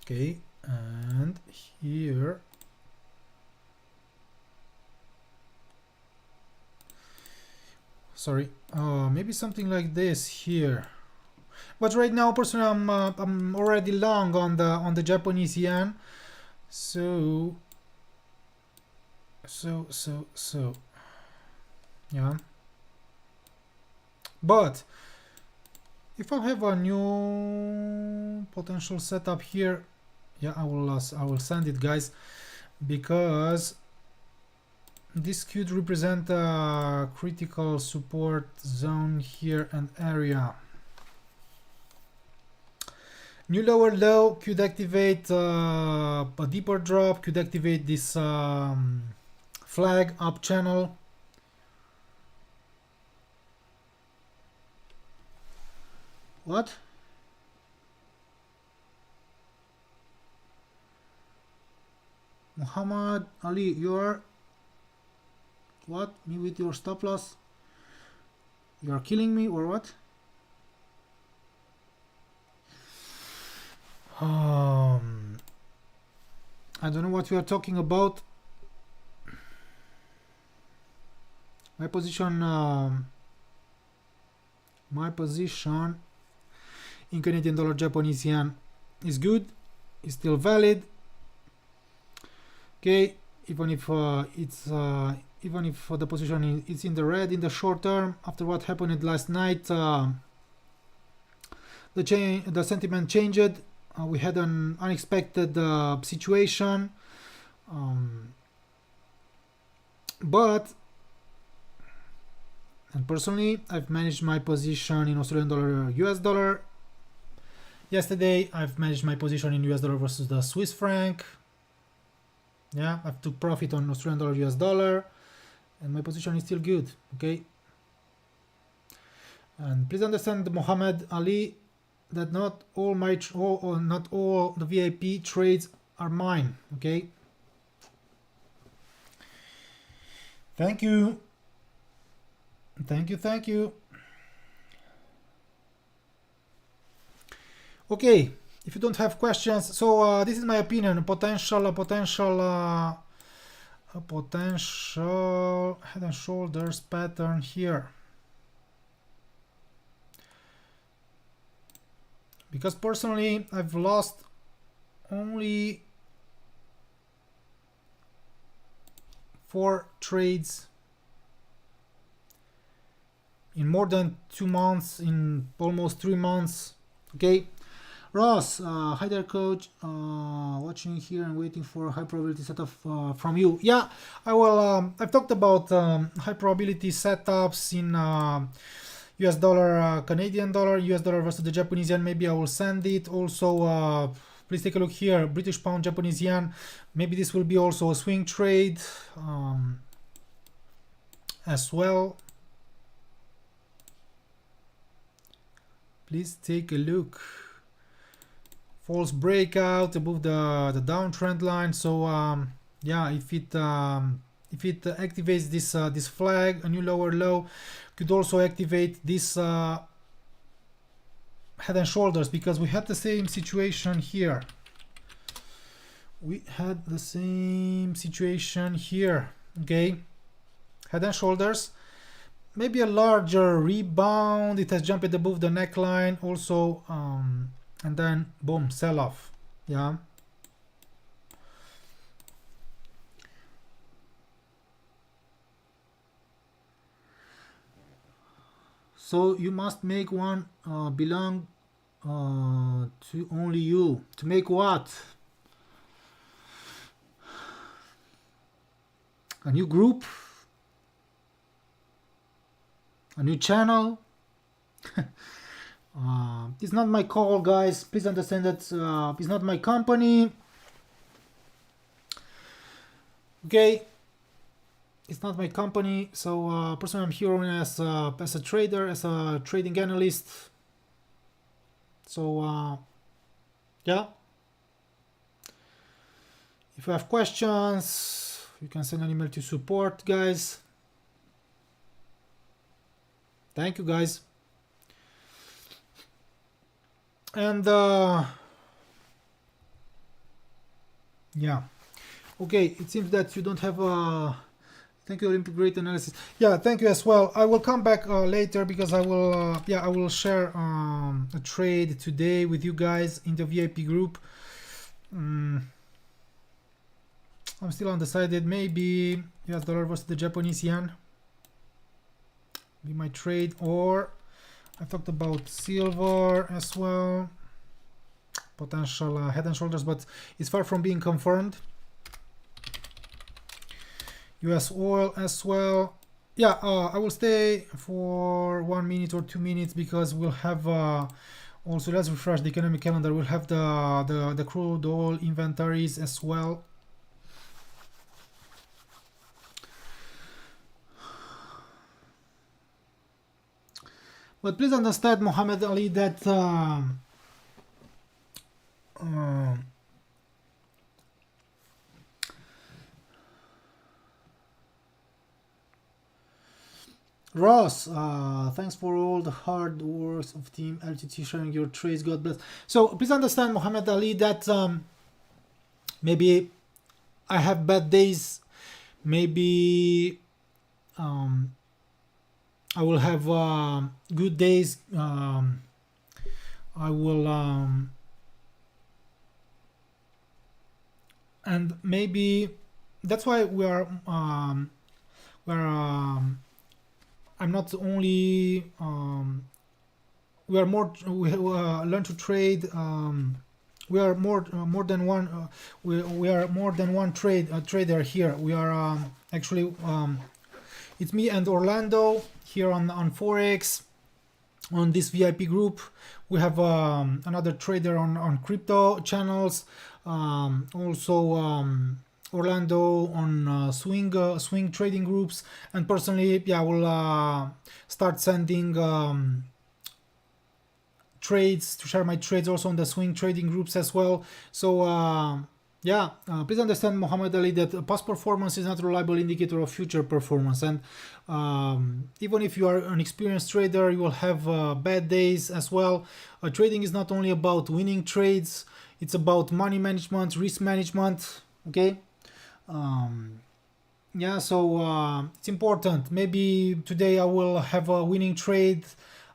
[SPEAKER 1] Okay, and here sorry, maybe something like this here, but right now personally I'm already long on the Japanese yen, so yeah. But if I have a new potential setup here, yeah, I will send it, guys, because this could represent a critical support zone here and area. New lower low could activate a deeper drop, could activate this flag up channel. What? Muhammad Ali, you're what? Me with your stop loss? You're killing me or what? I don't know what you are talking about. My position in Canadian dollar Japanese yen is good, is still valid. Okay, even if the position is in the red in the short term after what happened last night, the sentiment changed. We had an unexpected situation, but and personally I've managed my position in Australian dollar US dollar. Yesterday I've managed my position in US dollar versus the Swiss franc. Yeah, I've took profit on Australian dollar US dollar, and my position is still good. Okay, and please understand, Muhammad Ali, that not all the VIP trades are mine. Okay, thank you. Okay, if you don't have questions, so this is my opinion, potential a potential head and shoulders pattern here, because personally I've lost only 4 trades in more than 2 months, in almost 3 months. Okay, Ross, hi there, coach. Watching here and waiting for a high probability setup from you. Yeah, I will. I've talked about high probability setups in US dollar, Canadian dollar, US dollar versus the Japanese yen. Maybe I will send it. Also, please take a look here. British pound, Japanese yen. Maybe this will be also a swing trade as well. Please take a look. False breakout above the downtrend line. So yeah, if it activates this flag, a new lower low, could also activate this head and shoulders, because we had the same situation here. We had the same situation here. Okay, head and shoulders. Maybe a larger rebound. It has jumped above the neckline also, and then boom, sell off. Yeah. So you must make one belong to only you. To make what? A new group? A new channel? It's not my call, guys. Please understand that it's not my company. Okay, it's not my company. So personally, I'm here only as a trader, as a trading analyst. So yeah, if you have questions, you can send an email to support, guys. Thank you, guys. And yeah, okay, it seems that you don't have a thank you, Olympic Great Analysis. Yeah, thank you as well. I will come back later, because I will yeah, I will share a trade today with you guys in the VIP group. I'm still undecided. Maybe US dollar versus the Japanese yen be my trade, or I talked about silver as well, potential head and shoulders, but it's far from being confirmed. US oil as well. Yeah, I will stay for 1 minute or 2 minutes, because we'll have also, let's refresh the economic calendar. We'll have the crude oil inventories as well. But please understand, Muhammad Ali, that Ross, thanks for all the hard work of Team LTT sharing your trades. God bless. So please understand, Muhammad Ali, that maybe I have bad days. Maybe I will have good days. I will and maybe that's why we are I'm not only we are more we learn to trade. We are more than one. We are more than one trader here. We are actually it's me and Orlando here on Forex, on this VIP group. We have another trader on crypto channels. Also Orlando on swing trading groups, and personally, yeah, I will start sending trades to share my trades also on the swing trading groups as well. So yeah, please understand, Muhammad Ali, that past performance is not a reliable indicator of future performance, and even if you are an experienced trader, you will have bad days as well. Trading is not only about winning trades, it's about money management, risk management. Okay. yeah, so it's important. Maybe today I will have a winning trade,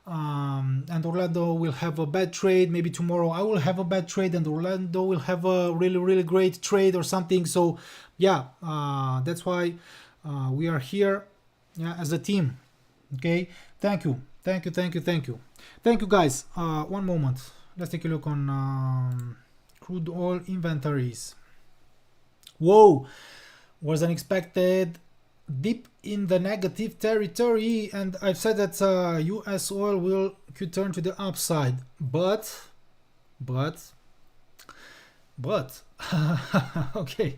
[SPEAKER 1] and Orlando will have a bad trade. Maybe tomorrow I will have a bad trade and Orlando will have a really great trade or something. So yeah, that's why we are here, yeah, as a team. Okay, thank you, thank you, thank you, thank you, thank you, guys. One moment, let's take a look on crude oil inventories. Whoa, was unexpected dip in the negative territory, and I've said that US oil could turn to the upside, but okay,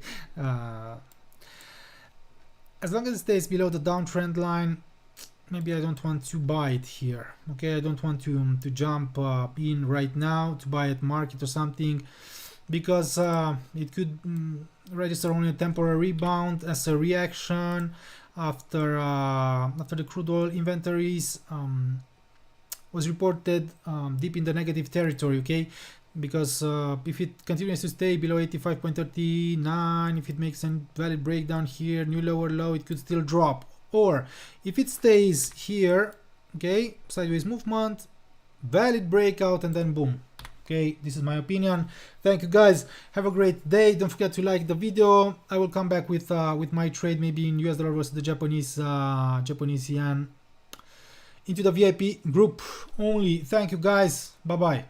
[SPEAKER 1] as long as it stays below the downtrend line, maybe I don't want to buy it here. Okay, I don't want to jump in right now to buy at market or something, because it could register only a temporary rebound as a reaction after the crude oil inventories was reported deep in the negative territory. Okay, because if it continues to stay below 85.39, if it makes a valid breakdown here, new lower low, it could still drop. Or if it stays here, okay, sideways movement, valid breakout, and then boom. Okay, this is my opinion. Thank you, guys. Have a great day. Don't forget to like the video. I will come back with my trade, maybe in US dollar versus the Japanese yen, into the VIP group only. Thank you, guys. Bye bye.